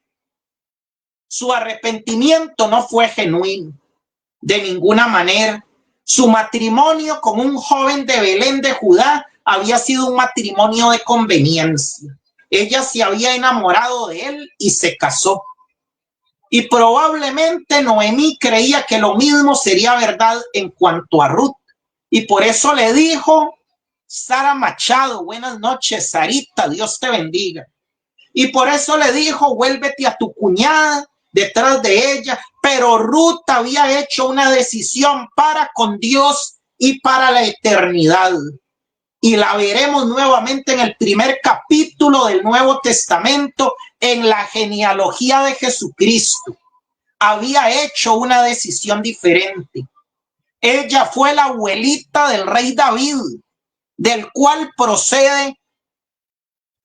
Su arrepentimiento no fue genuino de ninguna manera. Su matrimonio con un joven de Belén de Judá había sido un matrimonio de conveniencia. Ella se había enamorado de él y se casó. Y probablemente Noemí creía que lo mismo sería verdad en cuanto a Ruth. Y por eso le dijo, Sara Machado, buenas noches, Sarita, Dios te bendiga. Y por eso le dijo, vuélvete a tu cuñada detrás de ella. Pero Ruth había hecho una decisión para con Dios y para la eternidad. Y la veremos nuevamente en el primer capítulo del Nuevo Testamento, en la genealogía de Jesucristo. Había hecho una decisión diferente. Ella fue la abuelita del rey David, del cual procede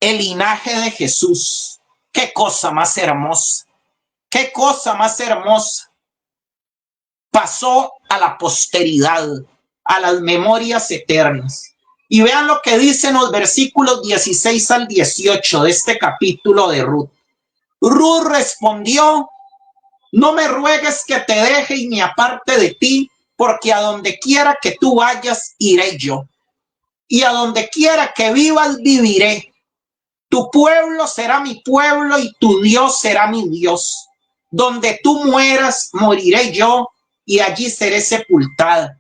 el linaje de Jesús. Qué cosa más hermosa. Qué cosa más hermosa. Pasó a la posteridad, a las memorias eternas. Y vean lo que dicen los versículos 16 al 18 de este capítulo de Ruth. Ruth respondió: no me ruegues que te deje y me aparte de ti, porque a donde quiera que tú vayas, iré yo. Y a donde quiera que vivas, viviré. Tu pueblo será mi pueblo y tu Dios será mi Dios. Donde tú mueras, moriré yo y allí seré sepultada.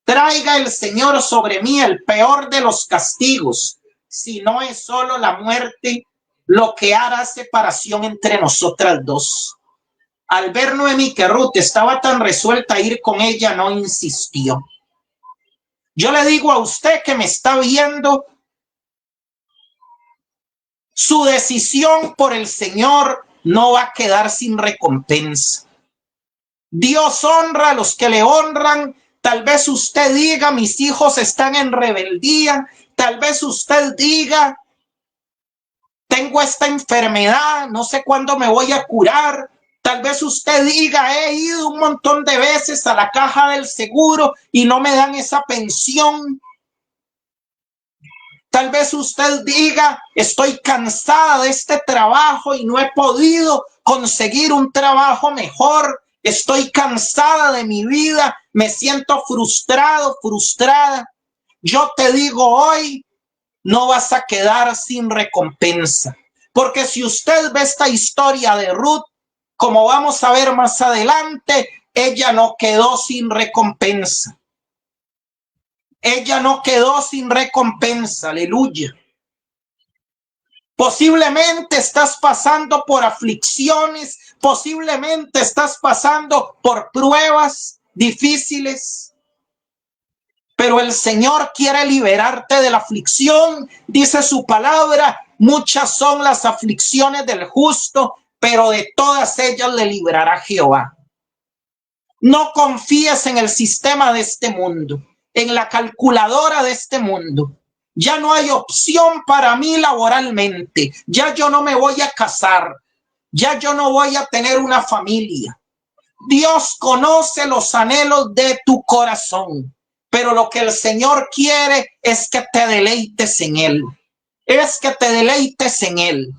Traiga el Señor sobre mí el peor de los castigos, si no es solo la muerte lo que hará separación entre nosotras dos. Al ver Noemí que Ruth estaba tan resuelta a ir con ella, no insistió. Yo le digo a usted que me está viendo, su decisión por el Señor no va a quedar sin recompensa. Dios honra a los que le honran. Tal vez usted diga: mis hijos están en rebeldía. Tal vez usted diga: tengo esta enfermedad, no sé cuándo me voy a curar. Tal vez usted diga: he ido un montón de veces a la caja del seguro y no me dan esa pensión. Tal vez usted diga: estoy cansada de este trabajo y no he podido conseguir un trabajo mejor. Estoy cansada de mi vida, me siento frustrado, frustrada. Yo te digo hoy, no vas a quedar sin recompensa. Porque si usted ve esta historia de Ruth, como vamos a ver más adelante, ella no quedó sin recompensa. Ella no quedó sin recompensa, aleluya. Posiblemente estás pasando por aflicciones, posiblemente estás pasando por pruebas difíciles, pero el Señor quiere liberarte de la aflicción. Dice su palabra: muchas son las aflicciones del justo, pero de todas ellas le librará Jehová. No confíes en el sistema de este mundo, en la calculadora de este mundo. Ya no hay opción para mí laboralmente. Ya yo no me voy a casar. Ya yo no voy a tener una familia. Dios conoce los anhelos de tu corazón, pero lo que el Señor quiere es que te deleites en Él. Es que te deleites en Él.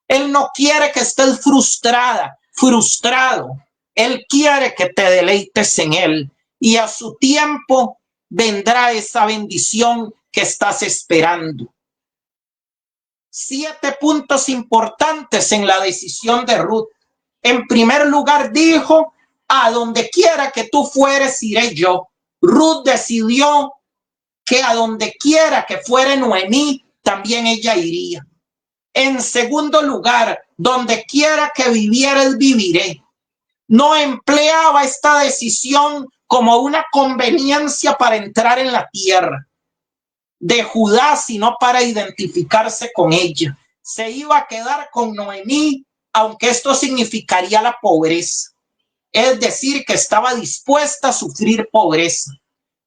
Él no quiere que estés frustrada, frustrado. Él quiere que te deleites en Él y a su tiempo vendrá esa bendición que estás esperando. 7 puntos importantes en la decisión de Ruth. En primer lugar, dijo: a donde quiera que tú fueres, iré yo. Ruth decidió que a donde quiera que fuere Noemí, también ella iría. En segundo lugar, donde quiera que vivieres, viviré. No empleaba esta decisión como una conveniencia para entrar en la tierra de Judá, sino para identificarse con ella. Se iba a quedar con Noemí, aunque esto significaría la pobreza. Es decir, que estaba dispuesta a sufrir pobreza.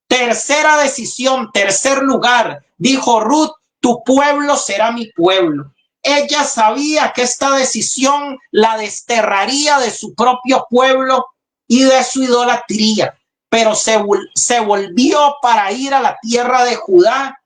Tercera decisión, tercer lugar, dijo Ruth: tu pueblo será mi pueblo. Ella sabía que esta decisión la desterraría de su propio pueblo y de su idolatría, pero se volvió para ir a la tierra de Judá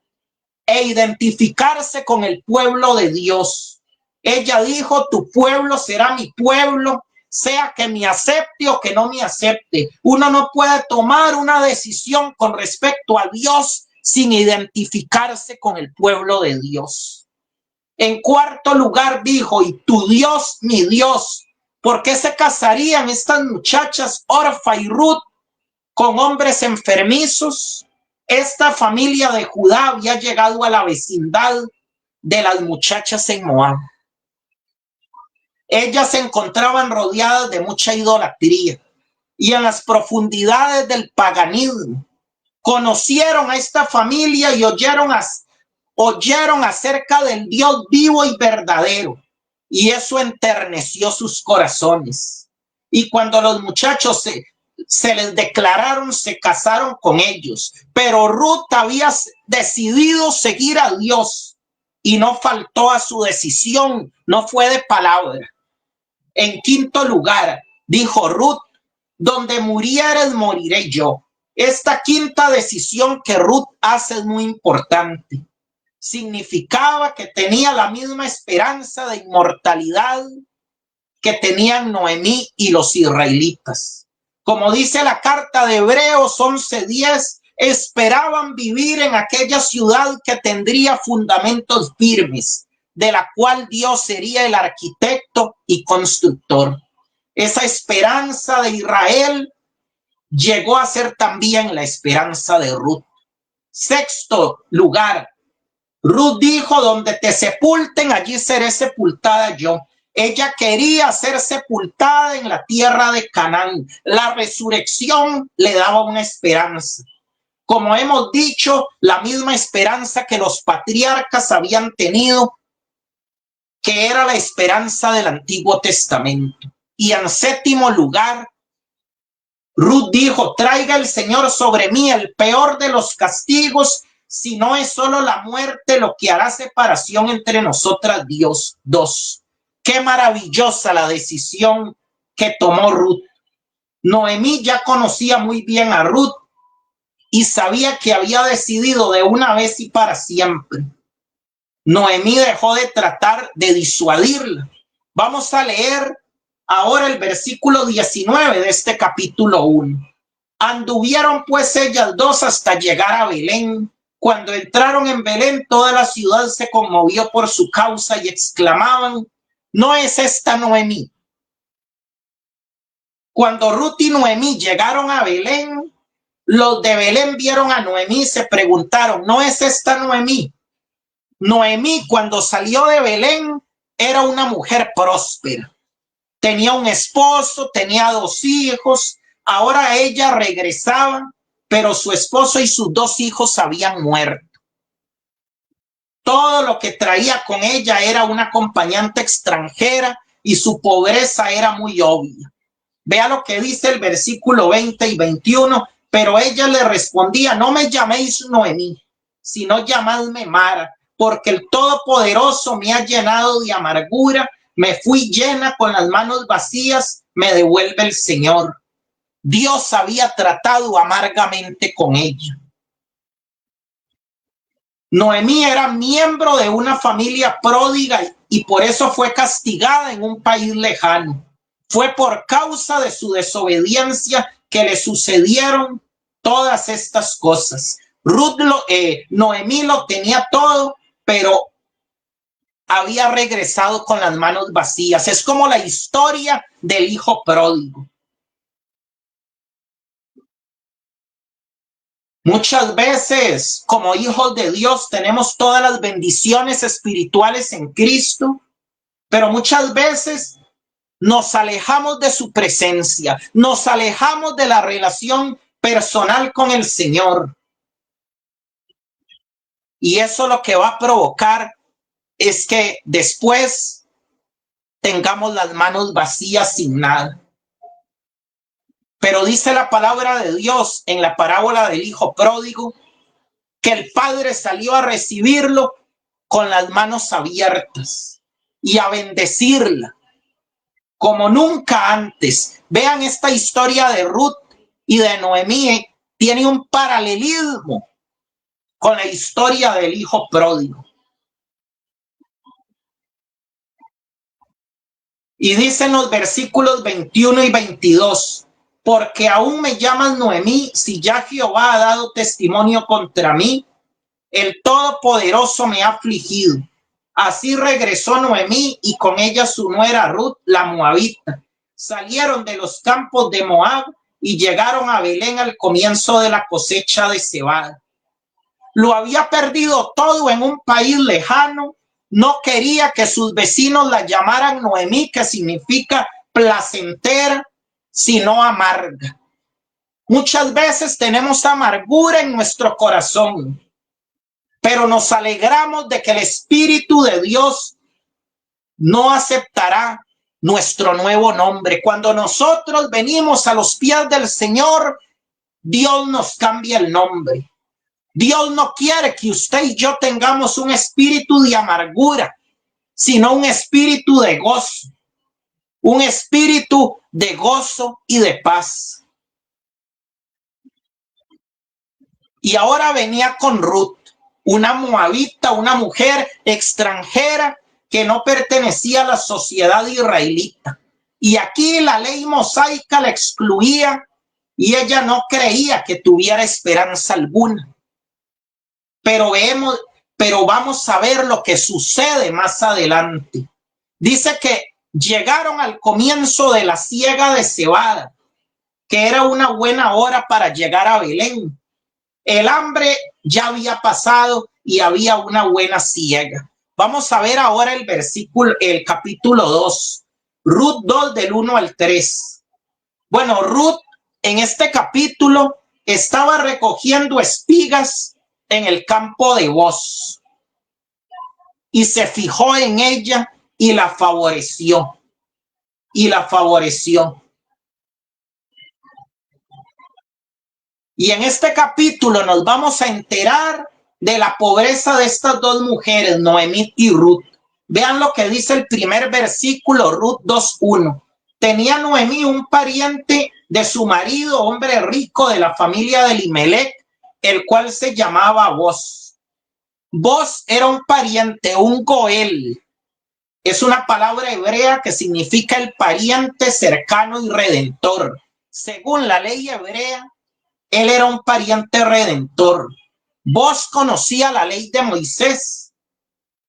e identificarse con el pueblo de Dios. Ella dijo: tu pueblo será mi pueblo, sea que me acepte o que no me acepte. Uno no puede tomar una decisión con respecto a Dios sin identificarse con el pueblo de Dios. En cuarto lugar dijo: y tu Dios, mi Dios. ¿Por qué se casarían estas muchachas Orfa y Ruth con hombres enfermizos? Esta familia de Judá había llegado a la vecindad de las muchachas en Moab. Ellas se encontraban rodeadas de mucha idolatría y en las profundidades del paganismo. Conocieron a esta familia y oyeron acerca del Dios vivo y verdadero, y eso enterneció sus corazones. Y cuando los muchachos se les declararon, se casaron con ellos. Pero Ruth había decidido seguir a Dios y no faltó a su decisión, no fue de palabra. En quinto lugar, dijo Ruth, donde murieres, moriré yo. Esta quinta decisión que Ruth hace es muy importante. Significaba que tenía la misma esperanza de inmortalidad que tenían Noemí y los israelitas. Como dice la carta de Hebreos 11:10, esperaban vivir en aquella ciudad que tendría fundamentos firmes, de la cual Dios sería el arquitecto y constructor. Esa esperanza de Israel llegó a ser también la esperanza de Ruth. Sexto lugar, Ruth dijo, donde te sepulten, allí seré sepultada yo. Ella quería ser sepultada en la tierra de Canaán. La resurrección le daba una esperanza. Como hemos dicho, la misma esperanza que los patriarcas habían tenido, que era la esperanza del Antiguo Testamento. Y en séptimo lugar, Ruth dijo, traiga el Señor sobre mí el peor de los castigos, si no es solo la muerte lo que hará separación entre nosotras, Dios. Dos. Qué maravillosa la decisión que tomó Ruth. Noemí ya conocía muy bien a Ruth y sabía que había decidido de una vez y para siempre. Noemí dejó de tratar de disuadirla. Vamos a leer ahora el versículo 19 de este capítulo 1. Anduvieron pues ellas dos hasta llegar a Belén. Cuando entraron en Belén, toda la ciudad se conmovió por su causa y exclamaban, ¿no es esta Noemí? Cuando Ruth y Noemí llegaron a Belén, los de Belén vieron a Noemí y se preguntaron, ¿no es esta Noemí? Noemí, cuando salió de Belén, era una mujer próspera. Tenía un esposo, tenía 2 hijos. Ahora ella regresaba, pero su esposo y sus 2 hijos habían muerto. Todo lo que traía con ella era una acompañante extranjera y su pobreza era muy obvia. Vea lo que dice el versículo 20 y 21. Pero ella le respondía, no me llaméis Noemí, sino llamadme Mara, porque el Todopoderoso me ha llenado de amargura. Me fui llena con las manos vacías, me devuelve el Señor. Dios había tratado amargamente con ella. Noemí era miembro de una familia pródiga y por eso fue castigada en un país lejano. Fue por causa de su desobediencia que le sucedieron todas estas cosas. Noemí lo tenía todo, pero había regresado con las manos vacías. Es como la historia del hijo pródigo. Muchas veces, como hijos de Dios, tenemos todas las bendiciones espirituales en Cristo, pero muchas veces nos alejamos de su presencia, nos alejamos de la relación personal con el Señor. Y eso lo que va a provocar es que después tengamos las manos vacías sin nada. Pero dice la palabra de Dios en la parábola del hijo pródigo que el padre salió a recibirlo con las manos abiertas y a bendecirla como nunca antes. Vean, esta historia de Ruth y de Noemí tiene un paralelismo con la historia del hijo pródigo. Y dicen los versículos 21 y 22, porque aún me llamas Noemí, si ya Jehová ha dado testimonio contra mí, el Todopoderoso me ha afligido. Así regresó Noemí y con ella su nuera Ruth, la moabita. Salieron de los campos de Moab y llegaron a Belén al comienzo de la cosecha de cebada. Lo había perdido todo en un país lejano. No quería que sus vecinos la llamaran Noemí, que significa placentera, sino amarga. Muchas veces tenemos amargura en nuestro corazón, pero nos alegramos de que el Espíritu de Dios no aceptará nuestro nuevo nombre. Cuando nosotros venimos a los pies del Señor, Dios nos cambia el nombre. Dios no quiere que usted y yo tengamos un espíritu de amargura, sino un espíritu de gozo, un espíritu de gozo y de paz. Y ahora venía con Ruth, una moabita, una mujer extranjera que no pertenecía a la sociedad israelita. Y aquí la ley mosaica la excluía y ella no creía que tuviera esperanza alguna. Pero vamos a ver lo que sucede más adelante. Dice que llegaron al comienzo de la siega de cebada, que era una buena hora para llegar a Belén. El hambre ya había pasado y había una buena siega. Vamos a ver ahora el capítulo 2. Ruth 2 del 1 al 3. Bueno, Ruth en este capítulo estaba recogiendo espigas en el campo de Booz y se fijó en ella y la favoreció. Y en este capítulo nos vamos a enterar de la pobreza de estas dos mujeres, Noemí y Ruth. Vean lo que dice el primer versículo, Ruth 2:1. Tenía Noemí un pariente de su marido, hombre rico de la familia de Elimelech, el cual se llamaba Booz. Booz era un pariente, un goel. Es una palabra hebrea que significa el pariente cercano y redentor. Según la ley hebrea, él era un pariente redentor. Booz conocía la ley de Moisés.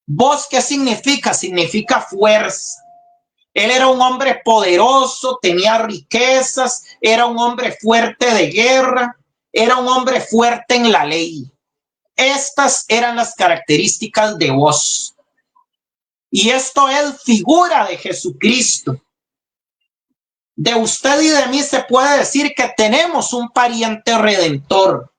Booz, ¿qué significa? Significa fuerza. Él era un hombre poderoso, tenía riquezas, era un hombre fuerte de guerra, era un hombre fuerte en la ley. Estas eran las características de Booz. Y esto es figura de Jesucristo. De usted y de mí se puede decir que tenemos un pariente redentor.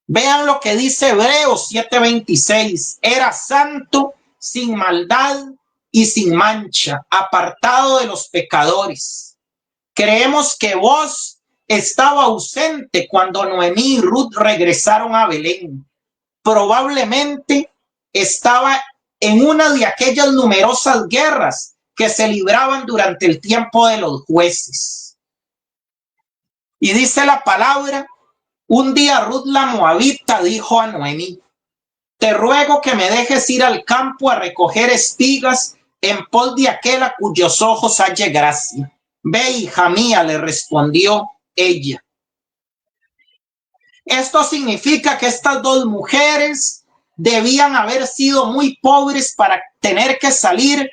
Vean lo que dice Hebreos 7:26. Era santo, sin maldad y sin mancha, apartado de los pecadores. Creemos que Booz estaba ausente cuando Noemí y Ruth regresaron a Belén. Probablemente estaba en una de aquellas numerosas guerras que se libraban durante el tiempo de los jueces. Y dice la palabra, un día Ruth la moabita dijo a Noemí, te ruego que me dejes ir al campo a recoger espigas en pos de aquel a cuyos ojos halle gracia. Ve, hija mía, le respondió ella. Esto significa que estas dos mujeres debían haber sido muy pobres para tener que salir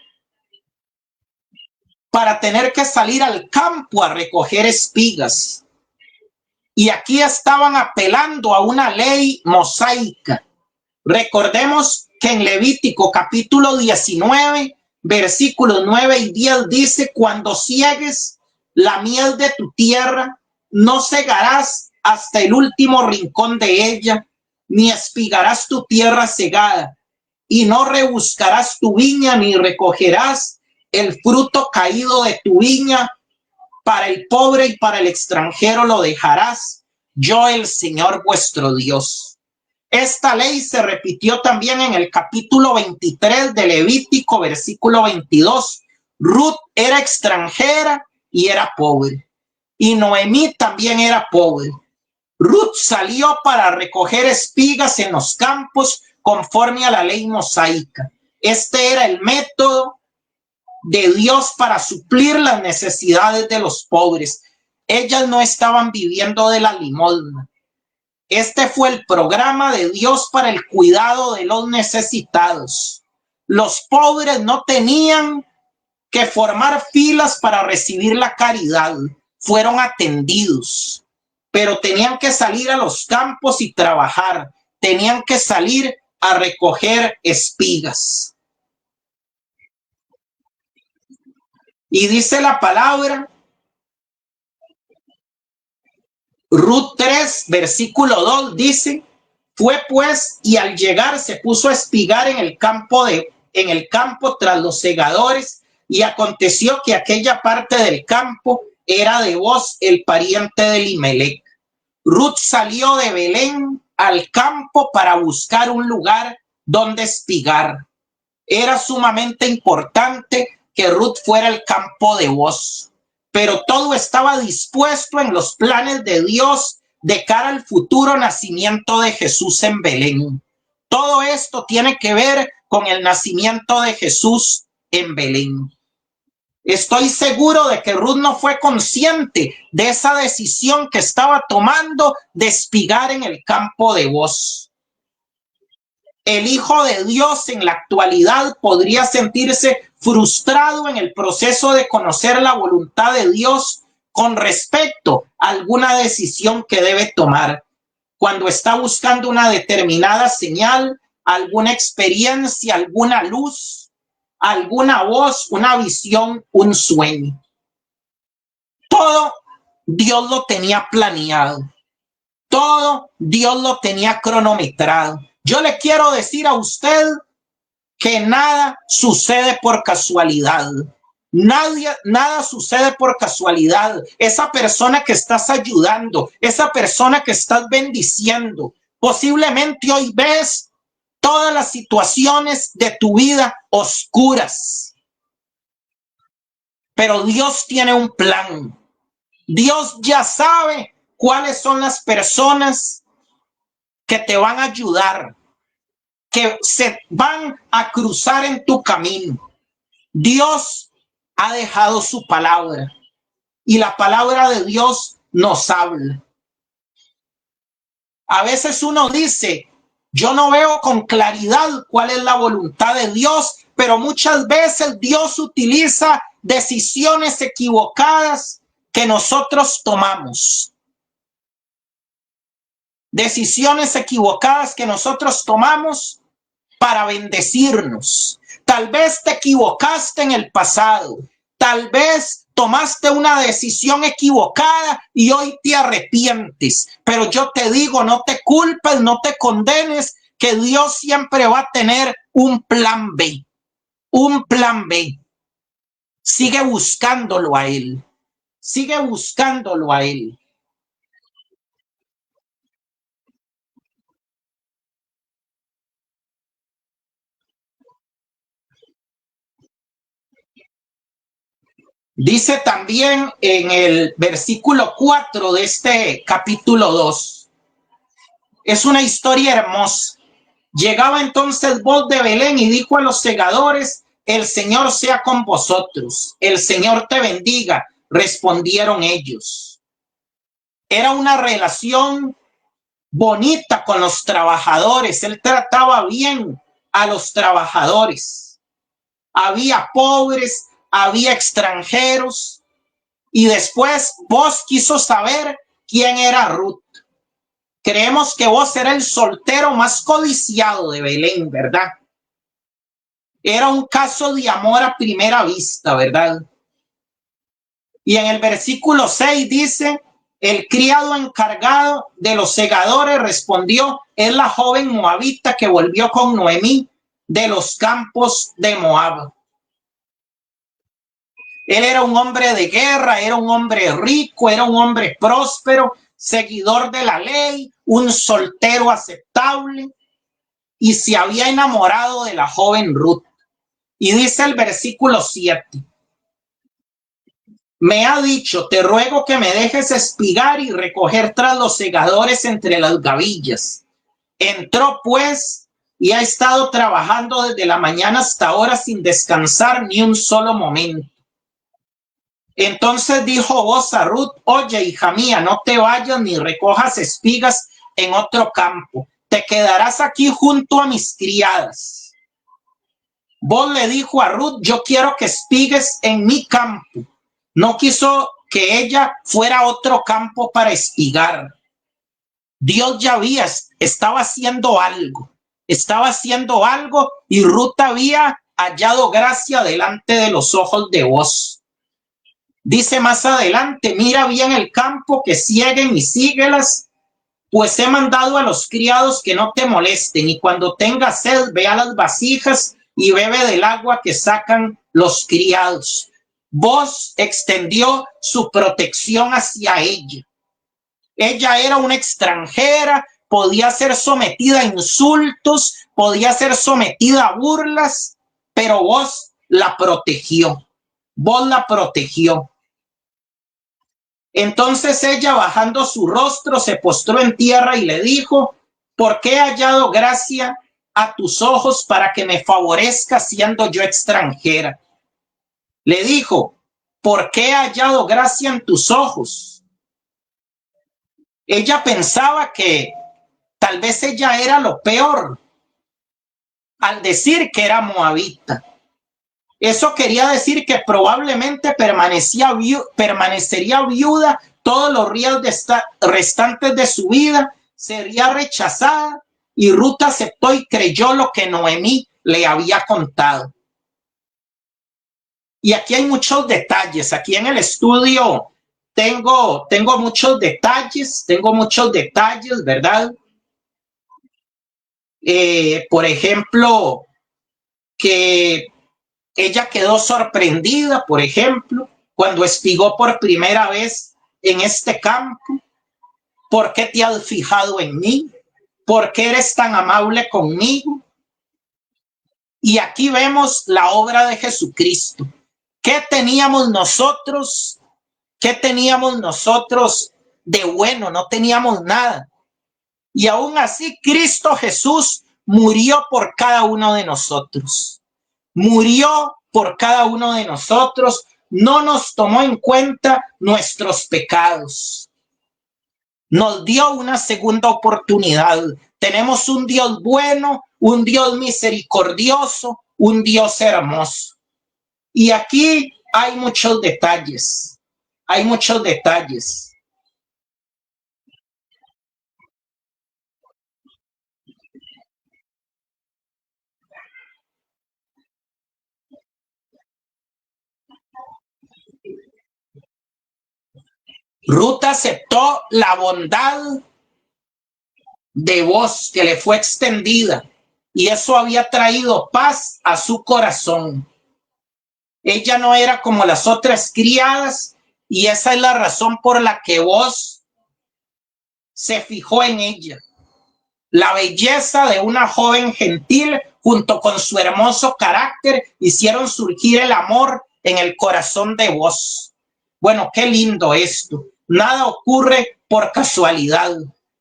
al campo a recoger espigas. Y aquí estaban apelando a una ley mosaica. Recordemos que en Levítico capítulo 19, versículos 9 y 10 dice, cuando ciegues la miel de tu tierra, no cegarás hasta el último rincón de ella, ni espigarás tu tierra cegada, y no rebuscarás tu viña, ni recogerás el fruto caído de tu viña. Para el pobre y para el extranjero lo dejarás, yo el Señor vuestro Dios. Esta ley se repitió también en el capítulo 23 de Levítico, versículo 22. Ruth era extranjera y era pobre. Y Noemí también era pobre. Ruth salió para recoger espigas en los campos conforme a la ley mosaica. Este era el método de Dios para suplir las necesidades de los pobres. Ellas no estaban viviendo de la limosna. Este fue el programa de Dios para el cuidado de los necesitados. Los pobres no tenían que formar filas para recibir la caridad. Fueron atendidos, pero tenían que salir a los campos y trabajar. Tenían que salir a recoger espigas. Y dice la palabra, Ruth 3, versículo 2 dice, fue pues y al llegar se puso a espigar en el campo tras los segadores, y aconteció que aquella parte del campo era de Booz, el pariente de Elimelech. Ruth salió de Belén al campo para buscar un lugar donde espigar. Era sumamente importante que Ruth fuera el campo de Booz, pero todo estaba dispuesto en los planes de Dios de cara al futuro nacimiento de Jesús en Belén. Todo esto tiene que ver con el nacimiento de Jesús en Belén. Estoy seguro de que Ruth no fue consciente de esa decisión que estaba tomando de espigar en el campo de Booz. El Hijo de Dios en la actualidad podría sentirse frustrado en el proceso de conocer la voluntad de Dios con respecto a alguna decisión que debe tomar, cuando está buscando una determinada señal, alguna experiencia, alguna luz, alguna voz, una visión, un sueño. Todo Dios lo tenía planeado. Todo Dios lo tenía cronometrado. Yo le quiero decir a usted que nada sucede por casualidad. Nada sucede por casualidad. Esa persona que estás ayudando, esa persona que estás bendiciendo, posiblemente hoy ves todas las situaciones de tu vida oscuras. Pero Dios tiene un plan. Dios ya sabe cuáles son las personas que te van a ayudar, que se van a cruzar en tu camino. Dios ha dejado su palabra y la palabra de Dios nos habla. A veces uno dice, yo no veo con claridad cuál es la voluntad de Dios, pero muchas veces Dios utiliza decisiones equivocadas que nosotros tomamos. Decisiones equivocadas que nosotros tomamos para bendecirnos. Tal vez te equivocaste en el pasado. Tal vez tomaste una decisión equivocada y hoy te arrepientes. Pero yo te digo, no te culpes, no te condenes, que Dios siempre va a tener un plan B. Un plan B. Sigue buscándolo a Él. Sigue buscándolo a Él. Dice también en el versículo 4 de este capítulo 2. Es una historia hermosa. Llegaba entonces Booz de Belén y dijo a los segadores, el Señor sea con vosotros, el Señor te bendiga, respondieron ellos. Era una relación bonita con los trabajadores. Él trataba bien a los trabajadores. Había pobres, había extranjeros, y después Booz quiso saber quién era Ruth. Creemos que Booz era el soltero más codiciado de Belén, ¿verdad? Era un caso de amor a primera vista, ¿verdad? Y en el versículo 6 dice, el criado encargado de los segadores respondió, es la joven moabita que volvió con Noemí de los campos de Moab. Él era un hombre de guerra, era un hombre rico, era un hombre próspero, seguidor de la ley, un soltero aceptable, y se había enamorado de la joven Ruth. Y dice el versículo 7, me ha dicho, te ruego que me dejes espigar y recoger tras los segadores entre las gavillas. Entró pues y ha estado trabajando desde la mañana hasta ahora sin descansar ni un solo momento. Entonces dijo Booz a Ruth, oye, hija mía, no te vayas ni recojas espigas en otro campo. Te quedarás aquí junto a mis criadas. Booz le dijo a Ruth, yo quiero que espigues en mi campo. No quiso que ella fuera a otro campo para espigar. Dios ya estaba haciendo algo. Estaba haciendo algo y Ruth había hallado gracia delante de los ojos de Booz. Dice más adelante, mira bien el campo, que sieguen y síguelas, pues he mandado a los criados que no te molesten, y cuando tengas sed, ve a las vasijas y bebe del agua que sacan los criados. Booz extendió su protección hacia ella. Ella era una extranjera, podía ser sometida a insultos, podía ser sometida a burlas, pero Booz la protegió. Vos la protegió. Entonces ella, bajando su rostro, se postró en tierra y le dijo: ¿por qué he hallado gracia a tus ojos para que me favorezca siendo yo extranjera? Le dijo: ¿por qué he hallado gracia en tus ojos? Ella pensaba que tal vez ella era lo peor al decir que era moabita. Eso quería decir que probablemente permanecería viuda todos los días restantes de su vida, sería rechazada, y Ruth aceptó y creyó lo que Noemí le había contado. Y aquí hay muchos detalles. Aquí en el estudio tengo muchos detalles, ¿verdad? Por ejemplo, que ella quedó sorprendida, por ejemplo, cuando espigó por primera vez en este campo. ¿Por qué te has fijado en mí? ¿Por qué eres tan amable conmigo? Y aquí vemos la obra de Jesucristo. ¿Qué teníamos nosotros? ¿Qué teníamos nosotros de bueno? No teníamos nada. Y aún así, Cristo Jesús murió por cada uno de nosotros. Murió por cada uno de nosotros, no nos tomó en cuenta nuestros pecados, nos dio una segunda oportunidad. Tenemos un Dios bueno, un Dios misericordioso, un Dios hermoso. Y aquí hay muchos detalles, hay muchos detalles. Ruth aceptó la bondad de voz que le fue extendida, y eso había traído paz a su corazón. Ella no era como las otras criadas, y esa es la razón por la que vos se fijó en ella. La belleza de una joven gentil junto con su hermoso carácter hicieron surgir el amor en el corazón de vos. Bueno, qué lindo esto. Nada ocurre por casualidad.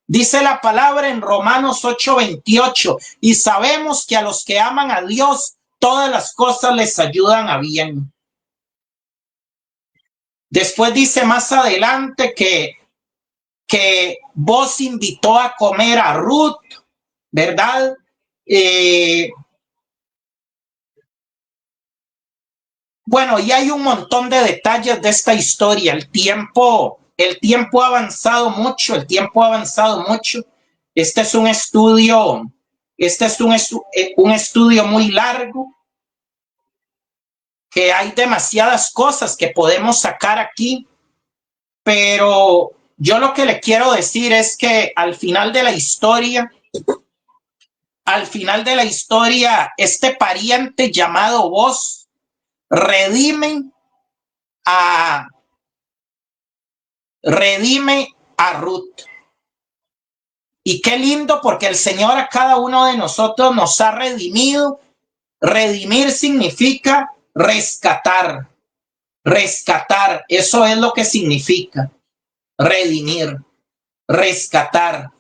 Dice la palabra en Romanos 8:28, y sabemos que a los que aman a Dios, todas las cosas les ayudan a bien. Después dice más adelante que vos invitó a comer a Ruth, ¿verdad? Bueno, y hay un montón de detalles de esta historia. El tiempo ha avanzado mucho, el tiempo ha avanzado mucho. Este es un estudio, un estudio muy largo, que hay demasiadas cosas que podemos sacar aquí, pero yo lo que le quiero decir es que al final de la historia, este pariente llamado vos redime a Ruth. Y qué lindo, porque el Señor a cada uno de nosotros nos ha redimido. Redimir significa rescatar. Rescatar, eso es lo que significa redimir, rescatar.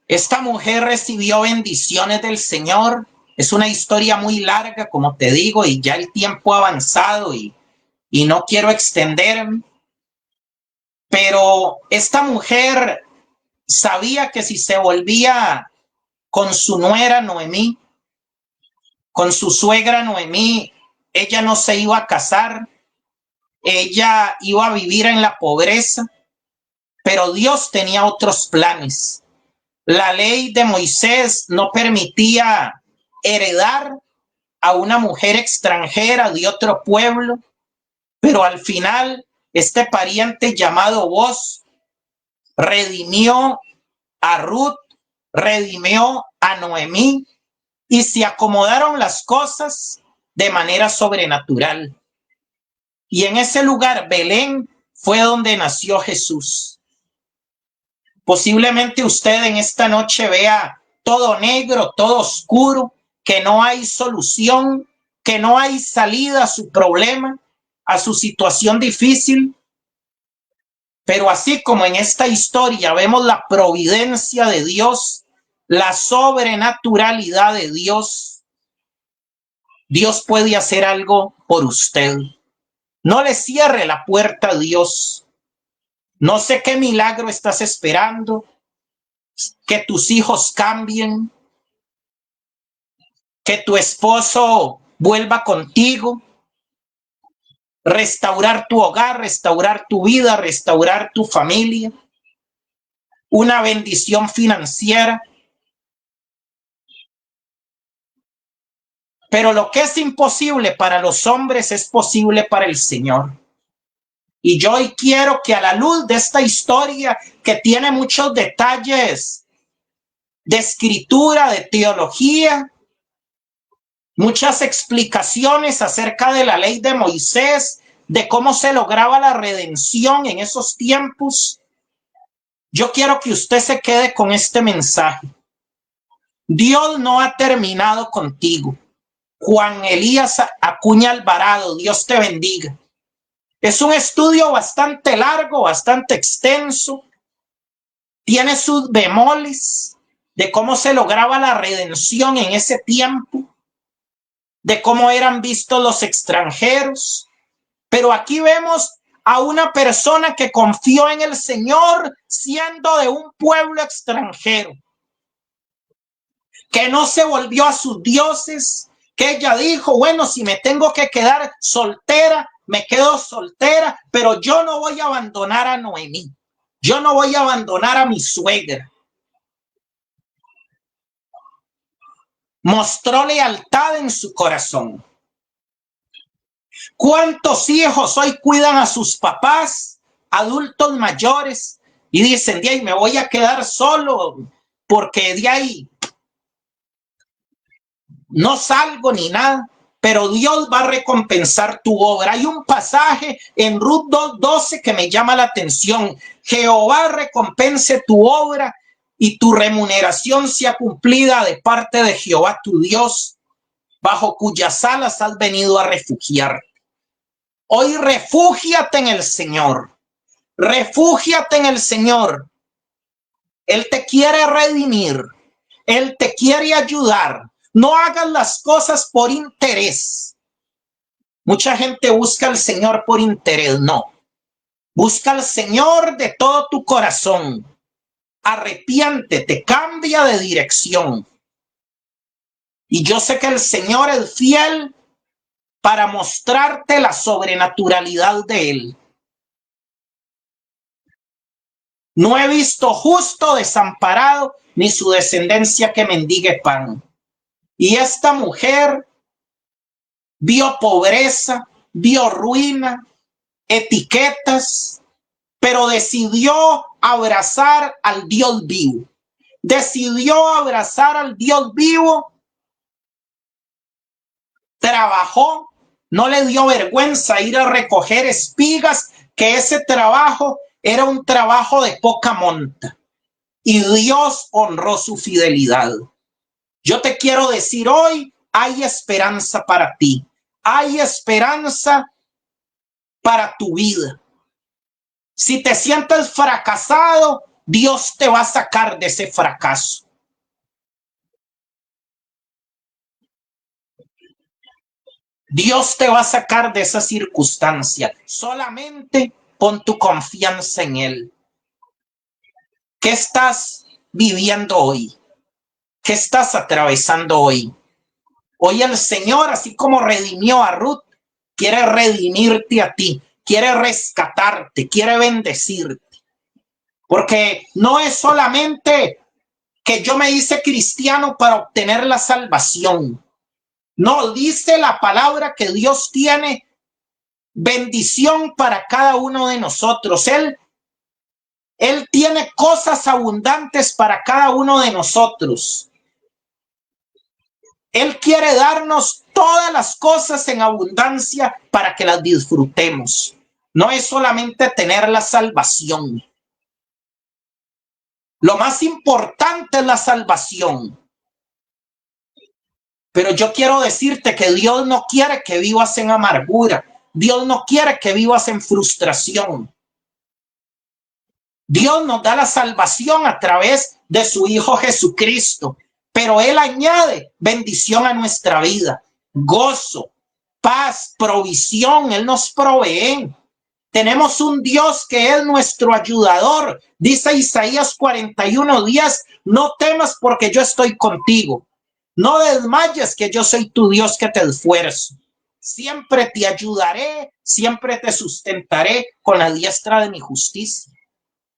Esta mujer recibió bendiciones del Señor. Es una historia muy larga, como te digo, y ya el tiempo ha avanzado y no quiero extenderme. Pero esta mujer sabía que si se volvía con su nuera Noemí, con su suegra Noemí, ella no se iba a casar. ella iba a vivir en la pobreza, pero Dios tenía otros planes. La ley de Moisés no permitía heredar a una mujer extranjera de otro pueblo, pero al final este pariente llamado Boaz redimió a Ruth, redimió a Noemí y se acomodaron las cosas de manera sobrenatural. Y en ese lugar, Belén, fue donde nació Jesús. Posiblemente usted en esta noche vea todo negro, todo oscuro, que no hay solución, que no hay salida a su problema, a su situación difícil. Pero así como en esta historia vemos la providencia de Dios, la sobrenaturalidad de Dios, Dios puede hacer algo por usted. No le cierre la puerta a Dios. No sé qué milagro estás esperando, que tus hijos cambien, que tu esposo vuelva contigo, restaurar tu hogar, restaurar tu vida, restaurar tu familia, una bendición financiera. Pero lo que es imposible para los hombres es posible para el Señor. Y yo hoy quiero que a la luz de esta historia que tiene muchos detalles de escritura, de teología, muchas explicaciones acerca de la ley de Moisés, de cómo se lograba la redención en esos tiempos, yo quiero que usted se quede con este mensaje. Dios no ha terminado contigo. Juan Elías Acuña Alvarado, Dios te bendiga. Es un estudio bastante largo, bastante extenso. Tiene sus bemoles de cómo se lograba la redención en ese tiempo, de cómo eran vistos los extranjeros. Pero aquí vemos a una persona que confió en el Señor siendo de un pueblo extranjero, que no se volvió a sus dioses, que ella dijo, bueno, si me tengo que quedar soltera, me quedo soltera, pero yo no voy a abandonar a Noemí. Yo no voy a abandonar a mi suegra. Mostró lealtad en su corazón. ¿Cuántos hijos hoy cuidan a sus papás, adultos mayores, y dicen, de ahí me voy a quedar solo porque de ahí no salgo ni nada? Pero Dios va a recompensar tu obra. Hay un pasaje en Ruth 2:12 que me llama la atención. Jehová recompense tu obra y tu remuneración sea cumplida de parte de Jehová tu Dios, bajo cuyas alas has venido a refugiar. Hoy refúgiate en el Señor. Refúgiate en el Señor. Él te quiere redimir. Él te quiere ayudar. No hagas las cosas por interés. Mucha gente busca al Señor por interés. No. Busca al Señor de todo tu corazón. Arrepiéntete, cambia de dirección. Y yo sé que el Señor es fiel para mostrarte la sobrenaturalidad de Él. No he visto justo desamparado, ni su descendencia que mendigue pan. Y esta mujer vio pobreza, vio ruina, etiquetas, pero decidió abrazar al Dios vivo. Decidió abrazar al Dios vivo, trabajó, no le dio vergüenza ir a recoger espigas, que ese trabajo era un trabajo de poca monta. Y Dios honró su fidelidad. Yo te quiero decir hoy, hay esperanza para ti. Hay esperanza para tu vida. Si te sientes fracasado, Dios te va a sacar de ese fracaso. Dios te va a sacar de esa circunstancia. Solamente pon tu confianza en Él. ¿Qué estás viviendo hoy? ¿Qué estás atravesando hoy? Hoy el Señor, así como redimió a Ruth, quiere redimirte a ti. quiere rescatarte, quiere bendecirte. Porque no es solamente que yo me hice cristiano para obtener la salvación. No, dice la palabra que Dios tiene bendición para cada uno de nosotros. Él tiene cosas abundantes para cada uno de nosotros. Él quiere darnos todas las cosas en abundancia para que las disfrutemos. No es solamente tener la salvación. Lo más importante es la salvación. Pero yo quiero decirte que Dios no quiere que vivas en amargura. Dios no quiere que vivas en frustración. Dios nos da la salvación a través de su Hijo Jesucristo, pero Él añade bendición a nuestra vida, gozo, paz, provisión. Él nos provee. Tenemos un Dios que es nuestro ayudador. Dice Isaías 41:10, no temas porque yo estoy contigo. No desmayes que yo soy tu Dios que te esfuerzo. Siempre te ayudaré, siempre te sustentaré con la diestra de mi justicia.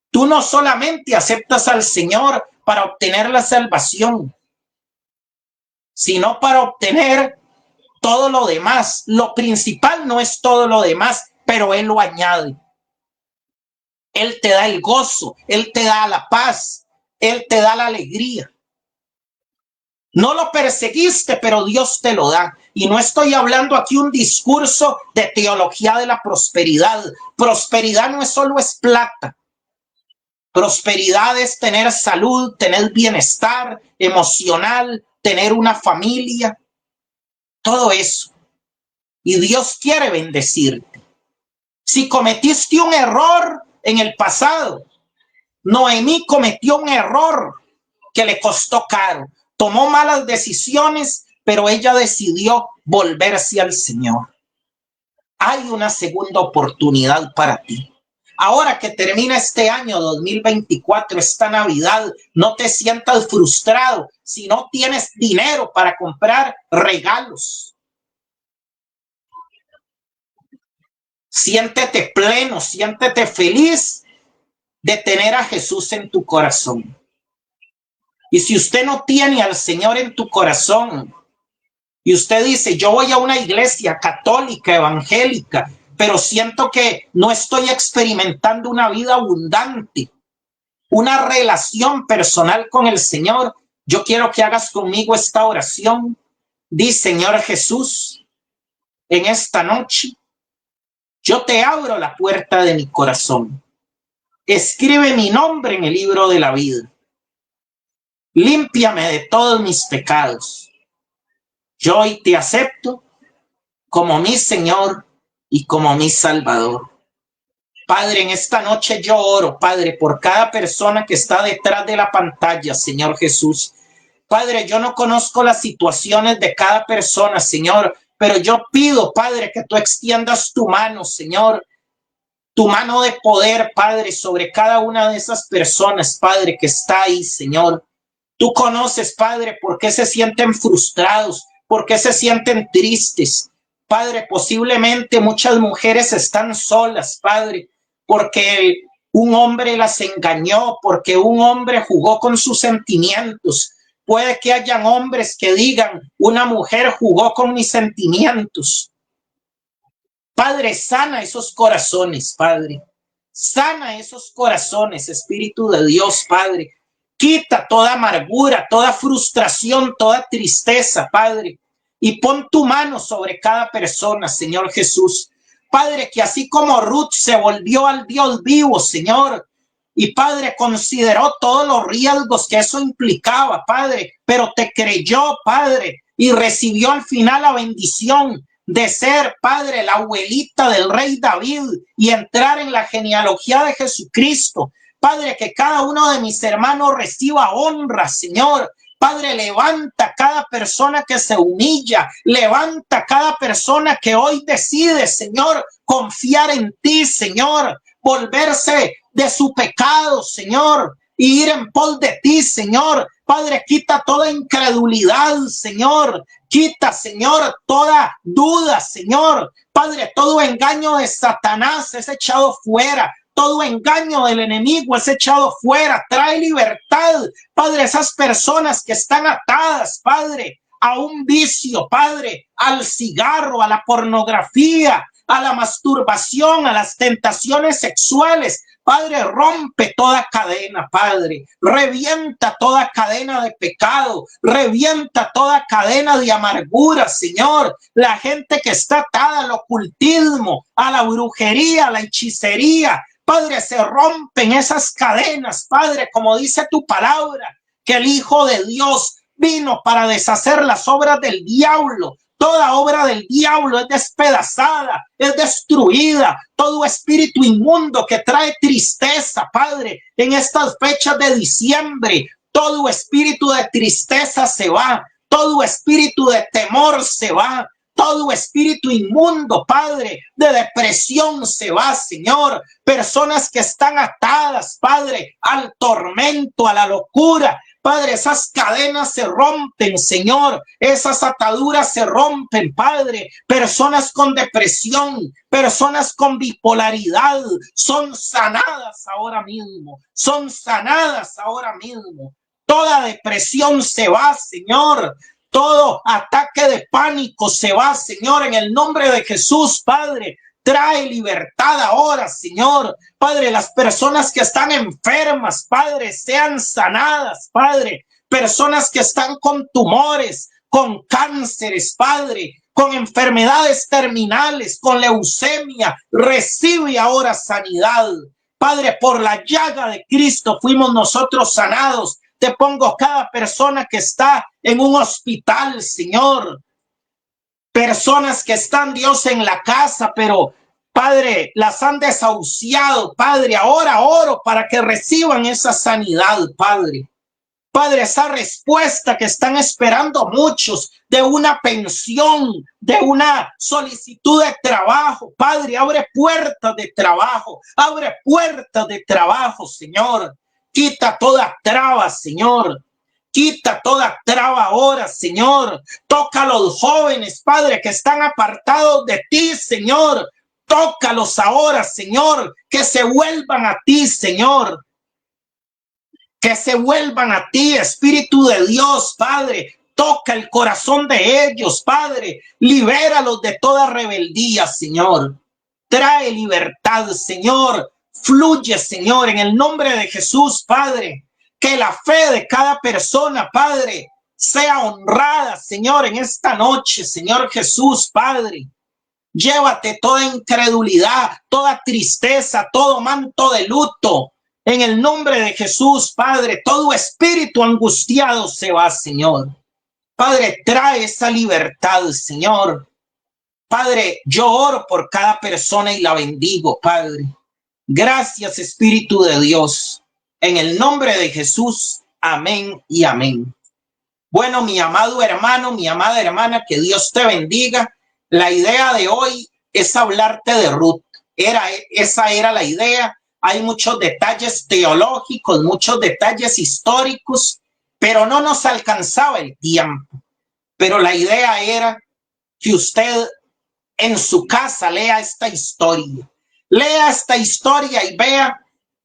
Tú no solamente aceptas al Señor para obtener la salvación, sino para obtener todo lo demás. Lo principal no es todo lo demás, pero Él lo añade. Él te da el gozo, Él te da la paz, Él te da la alegría. No lo perseguiste, pero Dios te lo da. Y no estoy hablando aquí un discurso de teología de la prosperidad. Prosperidad no es solo es plata. Prosperidad es tener salud, tener bienestar emocional, tener una familia, todo eso. Y Dios quiere bendecirte. Si cometiste un error en el pasado, Noemí cometió un error que le costó caro. Tomó malas decisiones, pero ella decidió volverse al Señor. Hay una segunda oportunidad para ti. Ahora que termina este año 2024, esta Navidad, no te sientas frustrado si no tienes dinero para comprar regalos. Siéntete pleno, siéntete feliz de tener a Jesús en tu corazón. Y si usted no tiene al Señor en tu corazón y usted dice, yo voy a una iglesia católica, evangélica, pero siento que no estoy experimentando una vida abundante, una relación personal con el Señor, yo quiero que hagas conmigo esta oración. Di, Señor Jesús, en esta noche, yo te abro la puerta de mi corazón. Escribe mi nombre en el libro de la vida. Límpiame de todos mis pecados. Yo hoy te acepto como mi Señor y como mi Salvador. Padre, en esta noche yo oro, Padre, por cada persona que está detrás de la pantalla, Señor Jesús. Padre, yo no conozco las situaciones de cada persona, Señor, pero yo pido, Padre, que tú extiendas tu mano, Señor, tu mano de poder, Padre, sobre cada una de esas personas, Padre, que está ahí, Señor. Tú conoces, Padre, por qué se sienten frustrados, por qué se sienten tristes. Padre, posiblemente muchas mujeres están solas, Padre, porque un hombre las engañó, porque un hombre jugó con sus sentimientos. Puede que hayan hombres que digan, una mujer jugó con mis sentimientos. Padre, sana esos corazones, Padre. Sana esos corazones, Espíritu de Dios, Padre. Quita toda amargura, toda frustración, toda tristeza, Padre. Y pon tu mano sobre cada persona, Señor Jesús. Padre, que así como Ruth se volvió al Dios vivo, Señor, y Padre, consideró todos los riesgos que eso implicaba, Padre, pero te creyó, Padre, y recibió al final la bendición de ser, Padre, la abuelita del rey David y entrar en la genealogía de Jesucristo. Padre, que cada uno de mis hermanos reciba honra, Señor. Padre, levanta cada persona que se humilla, levanta cada persona que hoy decide, Señor, confiar en ti, Señor, volverse de su pecado, Señor, y ir en pos de ti, Señor. Padre, quita toda incredulidad, Señor. Quita, Señor, toda duda, Señor. Padre, todo engaño de Satanás es echado fuera. Todo engaño del enemigo es echado fuera. Trae libertad, Padre, esas personas que están atadas, Padre, a un vicio, Padre, al cigarro, a la pornografía, a la masturbación, a las tentaciones sexuales. Padre, rompe toda cadena, Padre. Revienta toda cadena de pecado. Revienta toda cadena de amargura, Señor. La gente que está atada al ocultismo, a la brujería, a la hechicería. Padre, se rompen esas cadenas, Padre, como dice tu palabra, que el Hijo de Dios vino para deshacer las obras del diablo. Toda obra del diablo es despedazada, es destruida. Todo espíritu inmundo que trae tristeza, Padre, en estas fechas de diciembre, todo espíritu de tristeza se va. Todo espíritu de temor se va. Todo espíritu inmundo, Padre, de depresión se va, Señor. Personas que están atadas, Padre, al tormento, a la locura. Padre, esas cadenas se rompen, Señor. Esas ataduras se rompen, Padre. Personas con depresión, personas con bipolaridad, son sanadas ahora mismo. Son sanadas ahora mismo. Toda depresión se va, Señor. Todo ataque de pánico se va, Señor, en el nombre de Jesús, Padre. Trae libertad ahora, Señor. Padre, las personas que están enfermas, Padre, sean sanadas, Padre. Personas que están con tumores, con cánceres, Padre, con enfermedades terminales, con leucemia, recibe ahora sanidad. Padre, por la llaga de Cristo fuimos nosotros sanados. Te pongo cada persona que está en un hospital, Señor. Personas que están, Dios, en la casa, pero, Padre, las han desahuciado, Padre. Ahora oro para que reciban esa sanidad, Padre. Padre, esa respuesta que están esperando muchos de una pensión, de una solicitud de trabajo. Padre, abre puertas de trabajo, abre puertas de trabajo, Señor. Quita toda traba, Señor. Quita toda traba ahora, Señor. Toca a los jóvenes, Padre, que están apartados de ti, Señor. Tócalos ahora, Señor. Que se vuelvan a ti, Señor. Que se vuelvan a ti, Espíritu de Dios, Padre. Toca el corazón de ellos, Padre. Libéralos de toda rebeldía, Señor. Trae libertad, Señor. Fluye, Señor, en el nombre de Jesús, Padre. Que la fe de cada persona, Padre, sea honrada, Señor, en esta noche, Señor Jesús, Padre. Llévate toda incredulidad, toda tristeza, todo manto de luto. En el nombre de Jesús, Padre, todo espíritu angustiado se va, Señor. Padre, trae esa libertad, Señor. Padre, yo oro por cada persona y la bendigo, Padre. Gracias, Espíritu de Dios. En el nombre de Jesús, amén y amén. Bueno, mi amado hermano, mi amada hermana, que Dios te bendiga. La idea de hoy es hablarte de Ruth. Esa era la idea. Hay muchos detalles teológicos, muchos detalles históricos, pero no nos alcanzaba el tiempo. Pero la idea era que usted en su casa lea esta historia. Lea esta historia y vea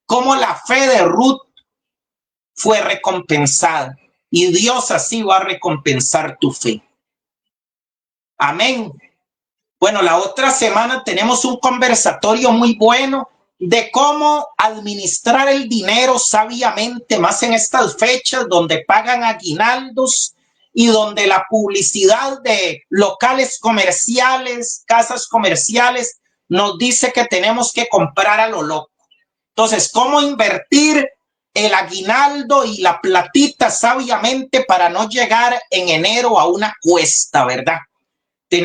cómo la fe de Ruth fue recompensada. Y Dios así va a recompensar tu fe. Amén. Bueno, la otra semana tenemos un conversatorio muy bueno de cómo administrar el dinero sabiamente, más en estas fechas donde pagan aguinaldos y donde la publicidad de locales comerciales, casas comerciales, nos dice que tenemos que comprar a lo loco. Entonces, ¿cómo invertir el aguinaldo y la platita sabiamente para no llegar en enero a una cuesta, verdad?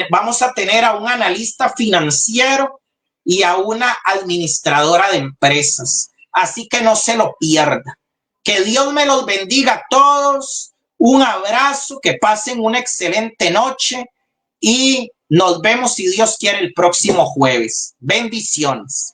Vamos a tener a un analista financiero y a una administradora de empresas. Así que no se lo pierda. Que Dios me los bendiga a todos. Un abrazo, que pasen una excelente noche y nos vemos, si Dios quiere, el próximo jueves. Bendiciones.